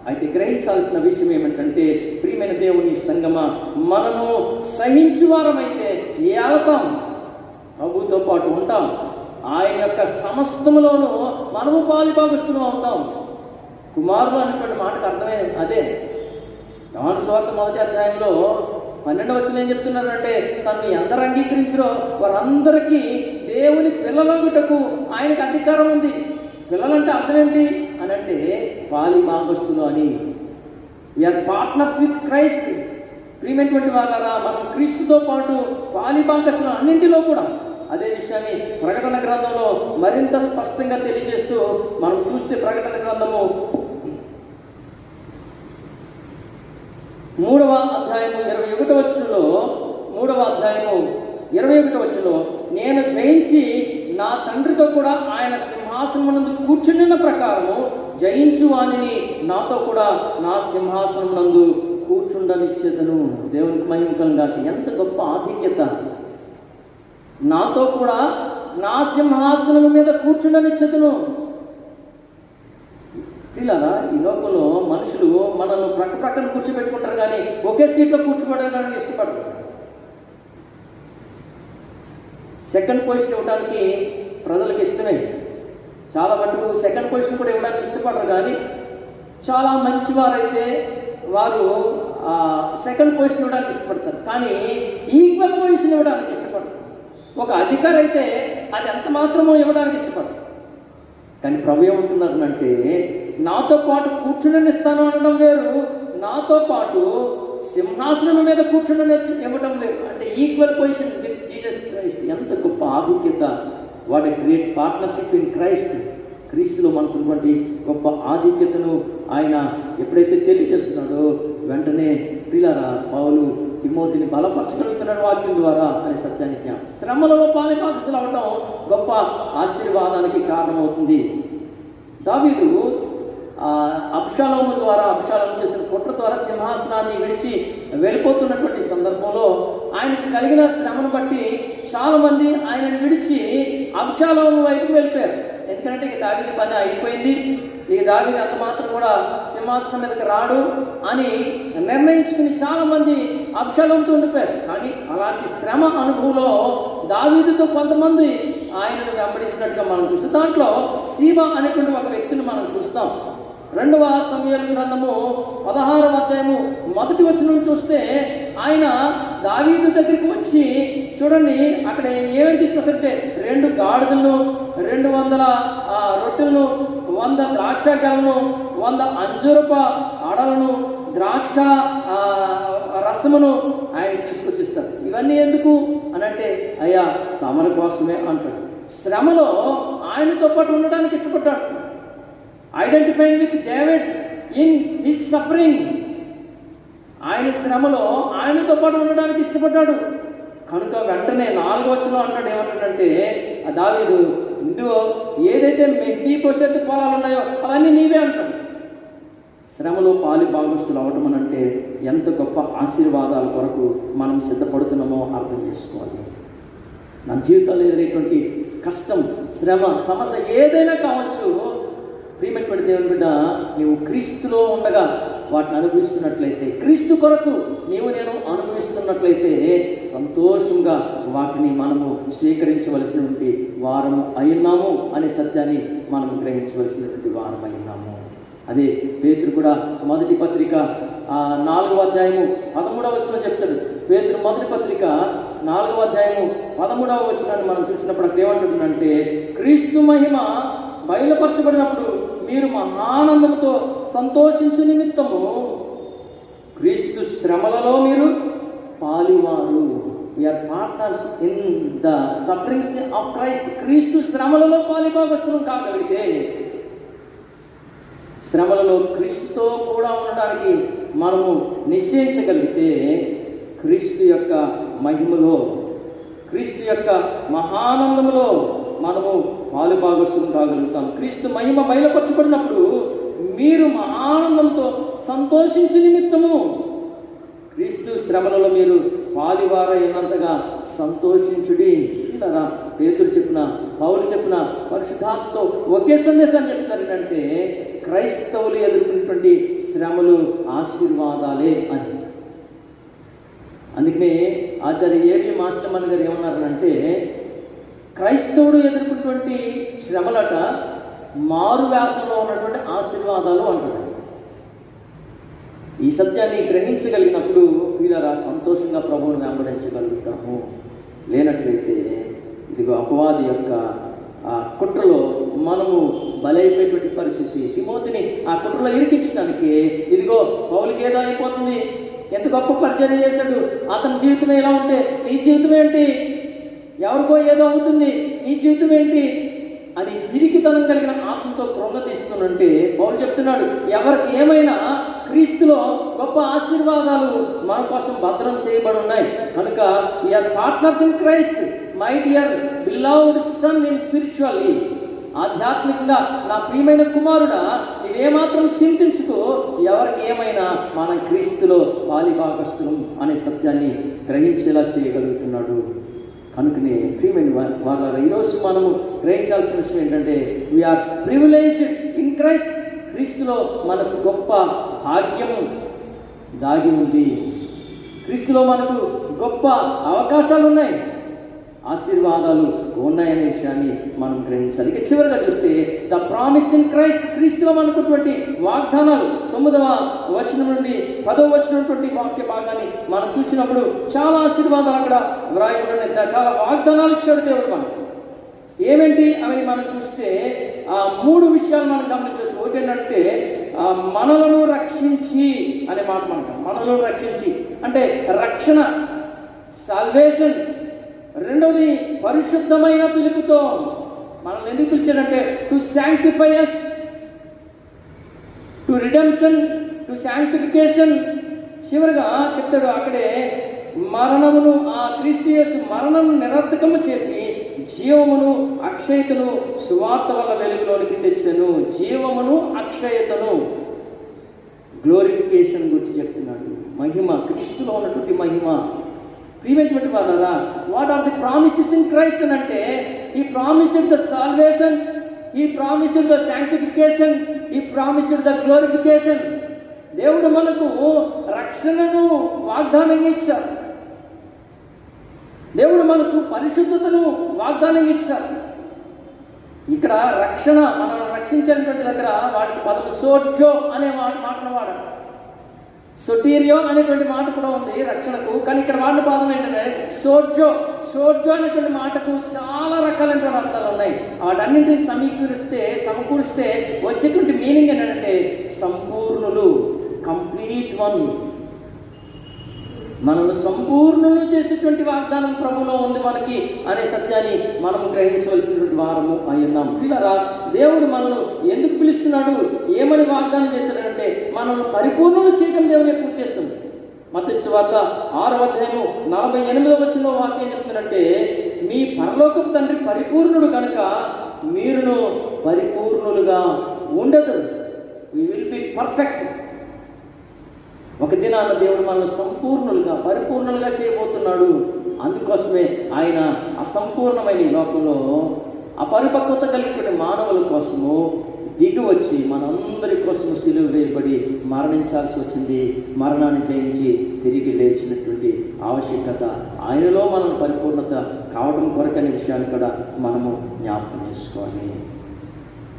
అయితే గ్రహించాల్సిన విషయం ఏమిటంటే, ప్రియమైన దేవుని సంగమా, మనము సహించువారమైతే ఏళ్తాం, ప్రభుతో పాటు ఉంటాం, ఆయన యొక్క సమస్తములోనూ మనము పాలిభాగస్తులం అవుతాం. కుమారుడు అనేటువంటి మాటకు అర్థమే అదే. యోహాను సువార్త 1వ అధ్యాయంలో 12వ వచనం ఏం చెప్తున్నారంటే, తను ఎందరు అంగీకరించారో వారందరికీ దేవుని పిల్లలగుటకు ఆయనకు అధికారం ఉంది. పిల్లలంటే అర్థం ఏంటి అని అంటే పాలిభాగస్తులు అని. We are partners with Christ. ప్రియమైనటువంటి వాళ్ళరా, మనం క్రీస్తుతో పాటు పాలిభాగస్తులు అన్నింటిలో కూడా. అదే విషయాన్ని ప్రకటన గ్రంథంలో మరింత స్పష్టంగా తెలియజేస్తూ మనం చూస్తే, ప్రకటన గ్రంథము 3వ అధ్యాయము 21వ వచనంలో, 3వ అధ్యాయము 21వ వచనంలో, నేను జయించి నా తండ్రితో కూడా ఆయన సింహాసనమునందు కూర్చున్న ప్రకారము జయించు వానిని నాతో కూడా నా సింహాసనమునందు కూర్చుండనిచ్చేదను. దేవునికి మహిమ కలుగాక. ఎంత గొప్ప ఆధిక్యత! నాతో కూడా నా సింహాసనం మీద కూర్చుండనిచ్చేదను. ఇలా ఈ లోకంలో మనుషులు మనల్ని ప్రక్కన కూర్చోబెట్టుకుంటారు, కానీ ఒకే సీట్లో కూర్చోబెట్టడానికి ఇష్టపడరు. సెకండ్ పొజిషన్ ఇవ్వడానికి ప్రజలకు ఇష్టమే. చాలా మటుకు సెకండ్ పొజిషన్ కూడా ఇవ్వడానికి ఇష్టపడరు, కానీ చాలా మంచివారైతే వారు సెకండ్ పొజిషన్ ఇవ్వడానికి ఇష్టపడతారు, కానీ ఈక్వల్ పొజిషన్ ఇవ్వడానికి ఇష్టపడతారు. ఒక అధికారి అయితే అది ఎంత మాత్రమో ఇవ్వడానికి ఇష్టపడతారు. కానీ ప్రభు ఏమంటున్నారంటే, నాతో పాటు కూర్చుండనిస్తాను అనడం వేరు, నాతో పాటు సింహాసనం మీద కూర్చుండని ఇవ్వడం లేదు. అంటే equal position with Jesus Christ. ఎంత గొప్ప ఆధిక్యత! What a great partnership in Christ. క్రీస్తులో మనకున్నటువంటి గొప్ప ఆధిక్యతను ఆయన ఎప్పుడైతే తెలియజేస్తున్నాడో వెంటనే ప్రియులారా పౌలు తిమోతిని బలపరచగలుగుతున్నాడు వాక్యం ద్వారా అనే సత్యాన్ని శ్రమలలో పాలిభాగస్తులు అవటం గొప్ప ఆశీర్వాదానికి కారణమవుతుంది. దావీదు అబ్షాలోము చేసిన కుట్ర ద్వారా సింహాసనాన్ని విడిచి వెళ్ళిపోతున్నటువంటి సందర్భంలో ఆయనకు కలిగిన శ్రమను బట్టి చాలామంది ఆయనను విడిచి అబ్షాలోము వైపు వెళ్ళిపోయారు. ఎందుకంటే ఇక దావీదు పని అయిపోయింది, ఇక దావీదు అంత మాత్రం కూడా సింహాసనం మీదకి రాడు అని నిర్ణయించుకుని చాలామంది అబ్షాలోముతో ఉండిపోయారు. కానీ అలాంటి శ్రమ అనుభవంలో దావీదుతో కొంతమంది ఆయనను వెంబడించినట్టుగా మనం చూస్తాం. దాంట్లో సీబా అనేటువంటి ఒక వ్యక్తిని మనం చూస్తాం. 2వ సమూయేలు గ్రంథము 16వ అధ్యాయము 1వ వచనం చూస్తే ఆయన దావీదు దగ్గరికి వచ్చి చూడండి అక్కడ ఏమేమి తీసుకొస్తారంటే 2 గాడిదలను, 200 రొట్టెలను, 100 ద్రాక్ష గెలను, 100 అంజూరప ఆడలను, ద్రాక్ష రసమును ఆయన తీసుకొచ్చిస్తారు. ఇవన్నీ ఎందుకు అని అంటే అయ్యా తమల కోసమే అంటాడు. శ్రమలో ఆయనతో పాటు ఉండడానికి ఇష్టపడ్డాడు. Identifying with David in his suffering. ఆయన శ్రమలో ఆయనతో పాటు ఉండడానికి ఇష్టపడ్డాడు కనుక వెంటనే 4వ వచనం అంటాడు ఏమంటాడంటే దావీదు ఇందులో ఏదైతే మెఫీబోషెత్ పొలాలు ఉన్నాయో అవన్నీ నీవే అంటాడు. శ్రమలో పాలి భాగస్తులు అవటం అని అంటే ఎంత గొప్ప ఆశీర్వాదాల కొరకు మనం సిద్ధపడుతున్నామో అర్థం చేసుకోవాలి. నా జీవితంలో ఎదురైనటువంటి కష్టం, శ్రమ, సమస్య ఏదైనా కావచ్చు, ప్రియమైనటువంటి దేవుని బిడ్డ నీవు క్రీస్తులో ఉండగా వాటిని అనుభవిస్తున్నట్లయితే, క్రీస్తు కొరకు నేను అనుభవిస్తున్నట్లయితే సంతోషంగా వాటిని మనము స్వీకరించవలసినటువంటి వారము అయినాము అనే సత్యాన్ని మనము గ్రహించవలసినటువంటి వారం అయినాము. అదే పేతురు కూడా మొదటి పత్రిక 4వ అధ్యాయము 13వ వచనం చెప్తాడు. పేతురు మొదటి పత్రిక 4వ అధ్యాయము 13వ వచనాన్ని మనం చూసినప్పుడు అక్కడ ఏమంటుందంటే క్రీస్తు మహిమ బయలుపరచబడినప్పుడు మీరు మహానందంతో సంతోషించు నిమిత్తము క్రీస్తు శ్రమలలో మీరు పాలివారు. We are partners in the sufferings of Christ. క్రీస్తు శ్రమలలో పాలిభాగస్తులం కాగలిగితే, శ్రమలలో క్రీస్తుతో కూడా ఉండడానికి మనము నిశ్చయించగలిగితే క్రీస్తు యొక్క మహిమలో, క్రీస్తు యొక్క మహానందములో మనము పాలుభాగస్తులం కాగలుగుతాం. క్రీస్తు మహిమ బయలుపరచబడినప్పుడు మీరు మహానందంతో సంతోషించు నిమిత్తము క్రీస్తు శ్రమలలో మీరు పాలివారైనంతగా సంతోషించుడి. ఇలా పేతురు చెప్పిన, పౌలు చెప్పిన పరిశుద్ధాత్మతో ఒకే సందేశాన్ని చెప్తారు ఏంటంటే క్రైస్తవులు ఎదుర్కొన్నటువంటి శ్రమలు ఆశీర్వాదాలే అని. అందుకనే ఆచార్య ఏబి మాస్టర్ మన గారు ఏమన్నారంటే క్రైస్తవుడు ఎదుర్కొన్నటువంటి శ్రమలట మారు వ్యాసంలో ఉన్నటువంటి ఆశీర్వాదాలు అంటారు. ఈ సత్యాన్ని గ్రహించగలిగినప్పుడు వీళ్ళరా సంతోషంగా ప్రభువును వెంబడించగలుగుతాము. లేనట్లయితే ఇదిగో అపవాది యొక్క ఆ కుట్రలో మనము బలైపోయేటువంటి పరిస్థితి. తిమోతిని ఆ కుట్రలో ఇరికించడానికి ఇదిగో పౌలుకి ఏదో అయిపోతుంది, ఎంత గొప్ప పరిచయం చేశాడు, అతని జీవితం ఎలా ఉంటే నీ జీవితం ఏంటి, ఎవరికో ఏదో అవుతుంది నీ జీవితం ఏంటి అని పిరికితనం కలిగిన ఆత్మతో కృంగతీస్తున్నంటే పౌలు చెప్తున్నాడు ఎవరికి ఏమైనా క్రీస్తులో గొప్ప ఆశీర్వాదాలు మన కోసం భద్రం చేయబడి ఉన్నాయి కనుక we are partners in Christ. My dear beloved son in spiritually. ఆధ్యాత్మికంగా నా ప్రియమైన కుమారుడా నీవేమాత్రం చింతించుకో, ఎవరికి ఏమైనా మన క్రీస్తులో పాలిభాగస్తులం అనే సత్యాన్ని గ్రహించేలా చేయగలుగుతున్నాడు. కనుకనే ప్రియమైన వాళ్ళ ఈరోజు మనము గ్రహించాల్సిన విషయం ఏంటంటే వీఆర్ ప్రివిలేజ్డ్ ఇన్ క్రైస్ట్. క్రీస్తులో మనకు గొప్ప భాగ్యము దాగి ఉంది. క్రీస్తులో మనకు గొప్ప అవకాశాలు ఉన్నాయి, ఆశీర్వాదాలు ఉన్నాయనే విషయాన్ని మనం గ్రహించాలి. ఇక చివరిగా చూస్తే ద ప్రామిస్ ఇన్ క్రైస్ట్. క్రీస్తులో మనకున్నటువంటి వాగ్దానాలు 9వ వచనం నుండి 10వ వచనం వాక్య భాగాన్ని మనం చూసినప్పుడు చాలా ఆశీర్వాదాలు అక్కడ వ్రాయబడి చాలా వాగ్దానాలు ఇచ్చాడు దేవుడు మనకు. ఏమేంటి అవి మనం చూస్తే 3 విషయాలు మనం గమనించవచ్చు. ఒకటి ఏంటంటే మనలను రక్షించి అనే మాట మనకు, మనలను రక్షించి అంటే రక్షణ, సాల్వేషన్. రెండవది పరిశుద్ధమైన పిలుపుతో, మనల్ని ఎందుకు పిలిచాడంటే to sanctify us, to redemption, to sanctification. చివరిగా చెప్తాడు అక్కడే, మరణమును, ఆ క్రీస్తు యేసు మరణమును నిరర్థకము చేసి జీవమును అక్షయతను సువార్త వల్ల వెలుగులోనికి తెచ్చాను. జీవమును అక్షయతను, గ్లోరిఫికేషన్ గురించి చెప్తున్నాడు. మహిమ, క్రీస్తులో ఉన్నటువంటి మహిమ. ప్రియమైనటువంటి వాళ్ళారా, what are the promises in Christ అని అంటే, ఈ ప్రామిస్డ్ ద సాల్వేషన్, ఈ ప్రామిస్డ్ ద శాంక్టిఫికేషన్, ఈ ప్రామిస్డ్ ద గ్లోరిఫికేషన్. దేవుడు మనకు రక్షణను వాగ్దానంగా ఇచ్చారు. దేవుడు మనకు పరిశుద్ధతను వాగ్దానంగా ఇచ్చారు. ఇక్కడ రక్షణ, మనల్ని రక్షించేటువంటి దగ్గర వాటికి పదము సోర్జో అనే మాటను వాడారు. సొటీరియో అనేటువంటి మాట కూడా ఉంది రక్షణకు, కానీ ఇక్కడ వాడిన పదం ఏంటంటే సోర్జో. సోర్జో అనేటువంటి మాటకు చాలా రకాలైన అర్థాలు ఉన్నాయి. వాటన్నింటినీ సమకూరిస్తే వచ్చేటువంటి మీనింగ్ ఏంటంటే సంపూర్ణులు, కంప్లీట్ వన్. మనల్ని సంపూర్ణులు చేసేటువంటి వాగ్దానం ప్రభులో ఉంది మనకి అనే సత్యాన్ని మనం గ్రహించవలసినటువంటి వారము అయి ఉన్నాం. పిల్లరా, దేవుడు మనల్ని ఎందుకు పిలుస్తున్నాడు, ఏమని వాగ్దానం చేశాడంటే మనల్ని పరిపూర్ణులు చేయడం దేవుని యొక్క ఉద్దేశం. మత్తయి సువార్త 6వ అధ్యాయము 48వ వచనంలో వాక్యం చెప్తుందంటే, మీ పరలోకపు తండ్రి పరిపూర్ణుడు కనుక మీరును పరిపూర్ణులుగా ఉండదు. We will be perfect. ఒక దినాన దేవుడు మనల్ని సంపూర్ణులుగా, పరిపూర్ణులుగా చేయబోతున్నాడు. అందుకోసమే ఆయన అసంపూర్ణమైన ఈ లోకంలో అపరిపక్వత కలిగిన మానవుల కోసము దిగి వచ్చి మనందరి కోసము సిలువ వేయబడి మరణించాల్సి వచ్చింది. మరణాన్ని జయించి తిరిగి లేచినటువంటి ఆవశ్యకత, ఆయనలో మనం పరిపూర్ణత కావడం కొరకనే విషయాన్ని కూడా మనము జ్ఞాపకం చేసుకోవాలి.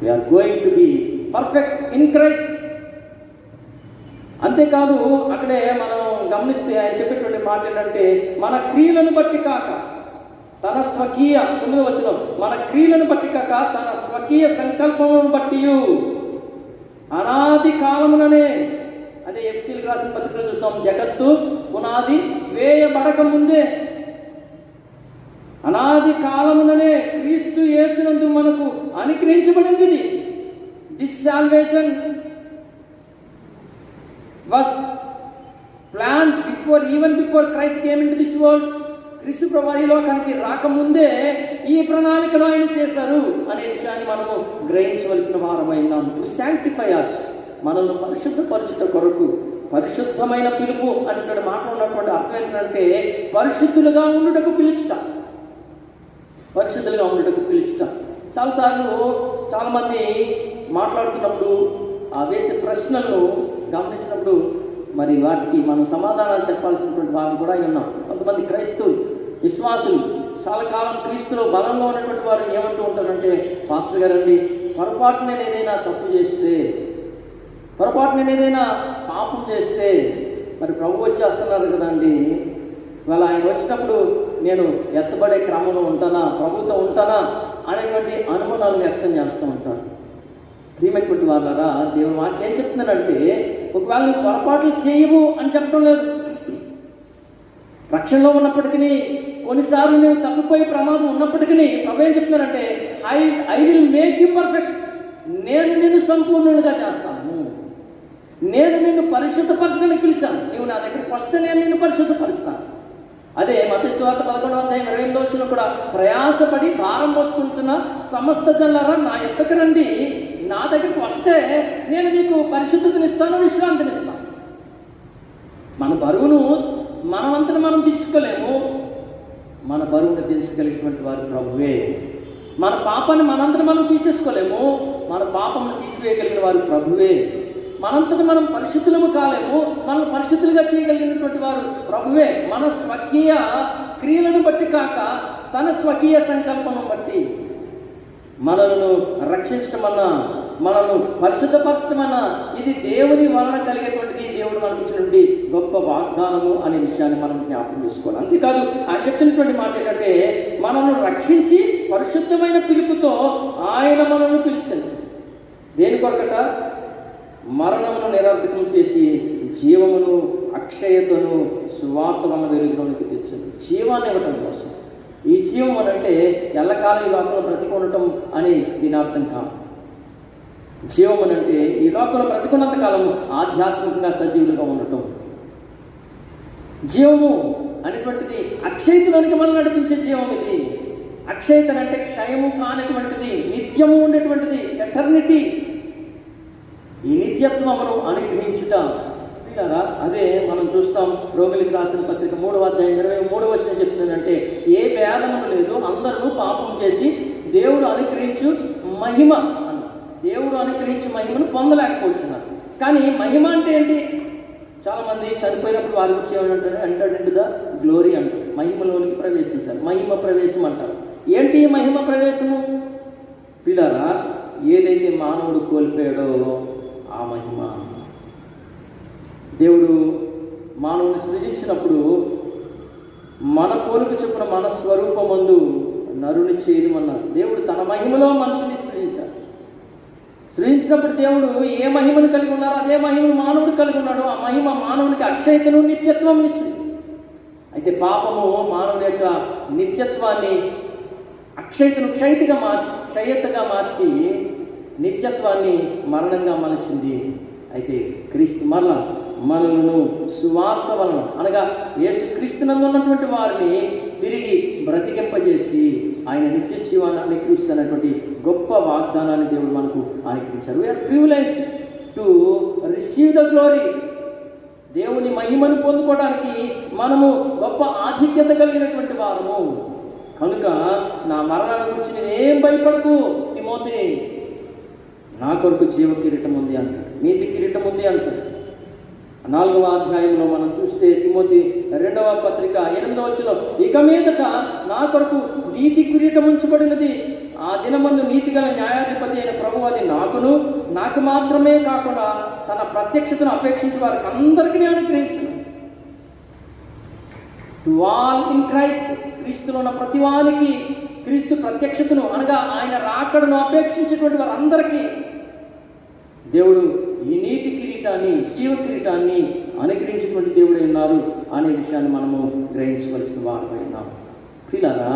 We are going to be perfect in Christ. అంతేకాదు, అక్కడే మనం గమనిస్తే ఆయన చెప్పేటువంటి మాట ఏంటంటే, మన క్రియలను బట్టి కాక తన స్వకీయ, 9వ వచనం, మన క్రియలను బట్టి కాక తన స్వకీయ సంకల్పమును బట్టి అనాది కాలముననే, అదే ఎఫ్సీలకు రాసిన పత్రికలో చూస్తాం, జగత్తు పునాది వేయబడక ముందే అనాది కాలముననే క్రీస్తు యేసునందు మనకు అనుగ్రహించబడింది. This salvation was planned even before Christ came into this world. క్రీస్తు ప్రభువు ఈ లోకానికి రాకముందే ఈ ప్రణాళికను ఆయన చేశారు అనే విషయాన్ని మనము గ్రహించవలసిన వారమైనాం. టు శాంక్టిఫై us, మనల్ని పరిశుద్ధపరచుట కొరకు. పరిశుద్ధమైన పిలుపు అనేటువంటి మాట ఉన్నటువంటి అర్థం ఏంటంటే పరిశుద్ధులుగా ఉండుటకు పిలుచుట, పరిశుద్ధులుగా ఉండుటకు పిలుచుట. చాలాసార్లు చాలామంది మాట్లాడుతున్నప్పుడు ఆ వేసే ప్రశ్నలను గమనించినప్పుడు మరి వాటికి మనం సమాధానాలు చెప్పాల్సినటువంటి వారు కూడా ఉన్నాం. కొంతమంది క్రైస్తవులు, విశ్వాసులు, చాలా కాలం క్రీస్తులో బలంగా ఉన్నటువంటి వారు ఏమంటూ ఉంటారంటే, పాస్టర్ గారండి, పొరపాటు నేను ఏదైనా తప్పు చేస్తే, పొరపాటు నేను ఏదైనా పాపం చేస్తే మరి ప్రభు వచ్చేస్తున్నారు కదండి, వాళ్ళ ఆయన వచ్చినప్పుడు నేను ఎత్తబడే క్రమంలో ఉంటానా, ప్రభుతో ఉంటానా అనేటువంటి అనుమానాలు వ్యక్తం చేస్తూ ఉంటారు. ప్రియమైనటువంటి వాళ్ళారా, దేవుని వాక్యం ఏం చెప్తున్నాడంటే, ఒకవేళ నువ్వు పొరపాట్లు చేయవు అని చెప్పడం లేదు. రక్షణలో ఉన్నప్పటికీ కొన్నిసార్లు నువ్వు తప్పిపోయే ప్రమాదం ఉన్నప్పటికీ ప్రభు ఏం చెప్తున్నాడంటే, I will make you perfect. నేను నిన్ను సంపూర్ణులుగా చేస్తాను, నేను నిన్ను పరిశుద్ధపరచడానికి పిలిచాను, నువ్వు నా దగ్గరికి వస్తే నేను నిన్ను పరిశుద్ధపరుస్తాను. అదే మత్తయి సువార్త 11వ అధ్యాయం 28వ వచనం కూడా, ప్రయాసపడి భారం మోసుకుంటున్న సమస్త జనులారా నా యొద్దకు రండి, నా దగ్గరికి వస్తే నేను మీకు పరిశుద్ధతనిస్తాను, విశ్రాంతినిస్తాను. మన బరువును మనమంతట మనం తెచ్చుకోలేము, మన బరువును దించగలిగినటువంటి వారు ప్రభువే. మన పాపాన్ని మనంతట మనం తీసేసుకోలేము, మన పాపమును తీసివేయగలిగిన వారు ప్రభువే. మనంతట మనం పరిశుద్ధులము కాలేము, మనల్ని పరిశుద్ధులుగా చేయగలిగినటువంటి వారు ప్రభువే. మన స్వకీయ క్రియలను బట్టి కాక తన స్వకీయ సంకల్పం బట్టి మనలను రక్షించటమన్నా, మనను పరిశుద్ధపరచటమన్నా ఇది దేవుని వలన కలిగేటువంటిది, దేవుడు మనకు ఇచ్చినటువంటి గొప్ప వాగ్దానము అనే విషయాన్ని మనం జ్ఞాపకం చేసుకోవాలి. అంతేకాదు ఆయన చెప్తున్నటువంటి మాట ఏంటంటే, మనల్ని రక్షించి పరిశుద్ధమైన పిలుపుతో ఆయన మనల్ని పిలిచాడు. దేని కొరకట? మరణమును నిరర్థకం చేసి జీవమును అక్షయతను సువార్త వలన వెలుగులోనికి తెచ్చాడు. జీవాన్ని ఇవ్వటం కోసం, ఈ జీవం అనంటే ఎల్లకాలం ఈ లోకంలో బ్రతికొనటం అని దీని అర్థం కాదు. జీవం అనంటే ఈ లోకంలో బ్రతికున్నంత కాలం ఆధ్యాత్మికంగా సజీవులుగా ఉండటం. జీవము అనేటువంటిది అక్షయతలోనికి మనం నడిపించే జీవం ఇది. అక్షయత అంటే క్షయము కానటువంటిది, నిత్యము ఉండేటువంటిది, ఎటర్నిటీ. ఈ నిత్యత్వమును అనుగ్రహించుట పిల్లరా, అదే మనం చూస్తాం. రోమిలికి రాసిన పత్రిక 3వ అధ్యాయం 23వ వచనం చెప్తుందంటే, ఏ భేదము లేదు, అందరూ పాపం చేసి దేవుడు అనుగ్రహించు మహిమ అన్న, దేవుడు అనుగ్రహించు మహిమను పొందలేకపోతున్నారు. కానీ మహిమ అంటే ఏంటి? చాలామంది చనిపోయినప్పుడు వారి గురించి ఏమంటారు? ఎంటర్డ్ ఇంటు ద గ్లోరీ అంటారు. మహిమలోనికి ప్రవేశించాలి, మహిమ ప్రవేశం అంటారు. ఏంటి మహిమ ప్రవేశము? పిల్లరా, ఏదైతే మానవుడు కోల్పోయాడో ఆ మహిమ. దేవుడు మానవుని సృజించినప్పుడు మన పోలిక చొప్పున మన స్వరూపమందు నరుని చేయమన్నారు. దేవుడు తన మహిమలో మనిషిని సృజించినప్పుడు దేవుడు ఏ మహిమను కలిగి ఉన్నారో అదే మహిమను మానవుడు కలిగి ఉన్నాడు. ఆ మహిమ మానవునికి అక్షయతను, నిత్యత్వం ఇచ్చింది. అయితే పాపము మానవుడి యొక్క నిత్యత్వాన్ని అక్షయతను క్షయతగా మార్చి నిత్యత్వాన్ని మరణంగా మలచింది. అయితే క్రీస్తు మరలా మనలను సువార్త వలన, అనగా యేసు క్రీస్తునందు ఉన్నటువంటి వారిని తిరిగి బ్రతికింపజేసి ఆయన నిత్య జీవాన్ని అనుగ్రహిస్తున్నటువంటి గొప్ప వాగ్దానాన్ని దేవుడు మనకు అనుగ్రహించారు. We are privileged to receive the glory. దేవుని మహిమను పొందుకోవడానికి మనము గొప్ప ఆధిక్యత కలిగినటువంటి వారము. కనుక నా మరణాల గురించి నేనేం భయపడకు తిమోతి, నా కొరకు జీవ కిరీటం ఉంది అంటాడు, నీతి కిరీటం ఉంది అంటాడు. 4వ అధ్యాయంలో మనం చూస్తే తిమోతి 2వ పత్రిక 8వ వచనం, ఇక మీదట నా కొరకు నీతి కిరీటం ఉంచబడినది. ఆ దినమందు నీతిగల న్యాయాధిపతి అయిన ప్రభువు అది నాకు మాత్రమే కాకుండా తన ప్రత్యక్షతను అపేక్షించే వారికి అందరికీ అనుగ్రహించను. టు ఆల్ ఇన్ క్రైస్ట్, క్రీస్తులో ఉన్న ప్రతివానికి క్రీస్తు ప్రత్యక్షతను, అనగా ఆయన రాకడను అపేక్షించేటువంటి వారందరికీ దేవుడు ఈ నీతి కిరీటాన్ని, జీవ కిరీటాన్ని అనుగ్రహించినటువంటి దేవుడై ఉన్నారు అనే విషయాన్ని మనము గ్రహించవలసిన వారమైనాం. పిల్లరా,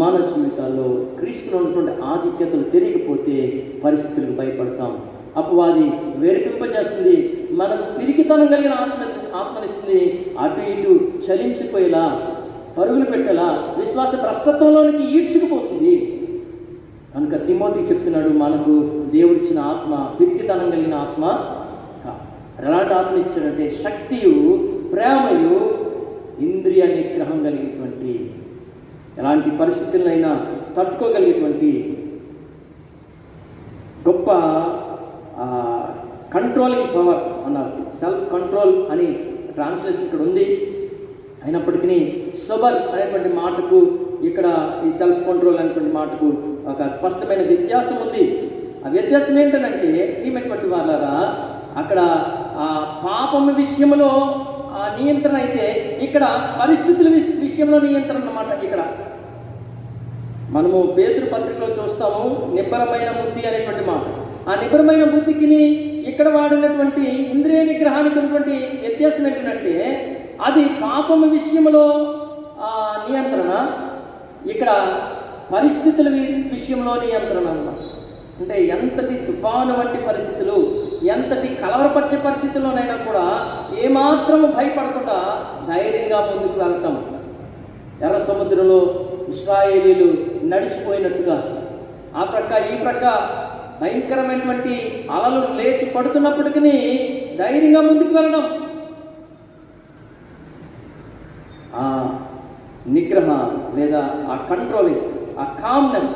మన జీవితాల్లో క్రీస్తులో ఉన్నటువంటి ఆధిక్యతలు తెలియకపోతే పరిస్థితులకు భయపడతాం. అపవాది వేరిపింపజేస్తుంది, మనకు పిరికితనం కలిగిన ఆత్మనిస్తుంది, అటు ఇటు చలించిపోయేలా, పరుగులు పెట్టేలా, విశ్వాస భ్రష్టత్వంలోనికి ఈడ్చుకుపోతుంది. కనుక తిమోతికి చెప్తున్నాడు, మనకు దేవుడిచ్చిన ఆత్మ పిరికితనం కలిగిన ఆత్మ కాదు. ఎలాంటి ఆత్మ ఇచ్చాడంటే శక్తియు, ప్రేమయు, ఇంద్రియ నిగ్రహం కలిగినటువంటి, ఎలాంటి పరిస్థితులైనా తట్టుకోగలిగేటువంటి గొప్ప కంట్రోలింగ్ పవర్ అన్నారు. సెల్ఫ్ కంట్రోల్ అని ట్రాన్స్లేషన్ ఇక్కడ ఉంది. అయినప్పటికీ సబర్ అనేటువంటి మాటకు ఇక్కడ ఈ సెల్ఫ్ కంట్రోల్ అనేటువంటి మాటకు ఒక స్పష్టమైన వ్యత్యాసం ఉంది. ఆ వ్యత్యాసం ఏంటంటే, ఈమెటువంటి వాళ్ళరా, అక్కడ ఆ పాపం విషయంలో నియంత్రణ అయితే ఇక్కడ పరిస్థితుల విషయంలో నియంత్రణ అన్నమాట. ఇక్కడ మనము పేతురు పత్రికలో చూస్తాము నిబ్బరమైన బుద్ధి అనేటువంటి మాట. ఆ నిబ్బరమైన బుద్ధికి ఇక్కడ వాడినటువంటి ఇంద్రియ నిగ్రహానికి ఉన్నటువంటి వ్యత్యాసం ఏంటంటే, అది పాపం విషయంలో నియంత్రణ, ఇక్కడ పరిస్థితుల విషయంలో నియంత్రణ అన్నమాట. అంటే ఎంతటి తుఫాను వంటి పరిస్థితులు, ఎంతటి కలవరపరిచే పరిస్థితుల్లోనైనా కూడా ఏమాత్రము భయపడకుండా ధైర్యంగా ముందుకు వెళ్తాం. ఎర్ర సముద్రంలో ఇశ్రాయేలీలు నడిచిపోయినట్టుగా ఆ ప్రక్క ఈ ప్రక్క భయంకరమైనటువంటి అలలు లేచి పడుతున్నప్పటికీ ధైర్యంగా ముందుకు వెళ్ళడం. ఆ నిగ్రహ లేదా ఆ కంట్రోలింగ్, ఆ కామ్నెస్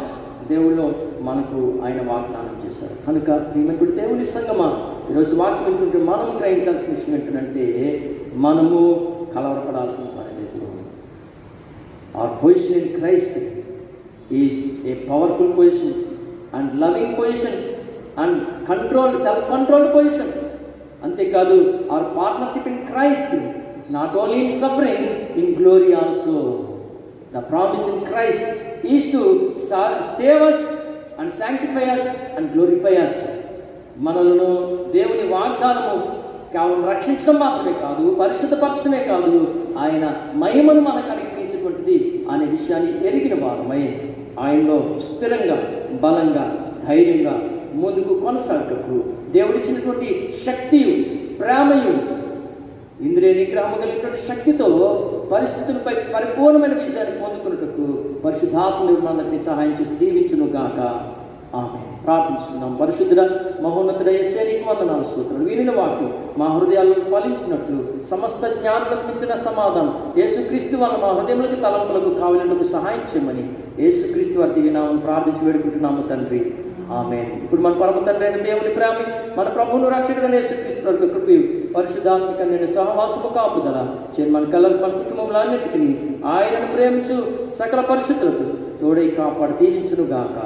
దేవుళ్ళు మనకు ఆయన వాగ్దానం చేశారు. కనుక ఇప్పుడు దేవుని సంగమా, ఈరోజు వాక్యం వింటుంటే మనం గ్రహించాల్సిన విషయం ఏంటంటే, మనము కలవరపడాల్సిన పని లేదు. our position in Christ is a powerful position and loving position and controlled, self-controlled position. అంతేకాదు our partnership in Christ not only in suffering, in glory also. The promise in Christ is to save us and sanctify us and glorify us. మనలను దేవుని వాగ్దానము కేవలం రక్షించడం మాత్రమే కాదు, పరిశుద్ధపరచడమే కాదు, ఆయన మహిమను మనకు అనుగ్రహించేటువంటిది. అనే విషయాన్ని ఎరిగిన వారమై ఆయనలో స్థిరంగా, బలంగా, ధైర్యంగా ముందుకు కొనసాగటకు దేవుడిచ్చినటువంటి శక్తియు, ప్రేమయు, ఇంద్రియ నిగ్రహం కలిగినటువంటి శక్తితో పరిస్థితులపై పరిపూర్ణమైన విజయాన్ని పొందుకున్నట్టుకు పరిశుద్ధాత్మ మనందరినీ సహాయం చేసి దీవించును గాక. ఆమె ప్రార్థించుకుందాం. పరిశుద్ధుడ మహోన్నతుడ యేసయ్యా, నీకు వందనాలు, స్తోత్రాలు. వినిన వాక్యం మా హృదయాలను ఫలించినట్లు సమస్త జ్ఞానులకు మించిన సమాధానం యేసుక్రీస్తు వల్ల మా హృదయములకు తలంపులకు కావాలందుకు సహాయం చేయమని యేసుక్రీస్తు వారి దివ్యనామమున ప్రార్థించి వేడుకుంటున్నాము తండ్రి. ఆమేన్. ఇప్పుడు మన పరమ తండ్రి అయిన దేవుని ప్రేమ, మన ప్రభువును రక్షకుడైన యేసుక్రీస్తు వారి కృపయు, పరిశుద్ధాత్మక నేను సహవాసము కాపుదల మన కళ్ళకు, మన కుటుంబంలో అన్నిటికీ ఆయనను ప్రేమించు సకల పరిశుద్ధులకు తోడై కాపాడు దీవించును గాక.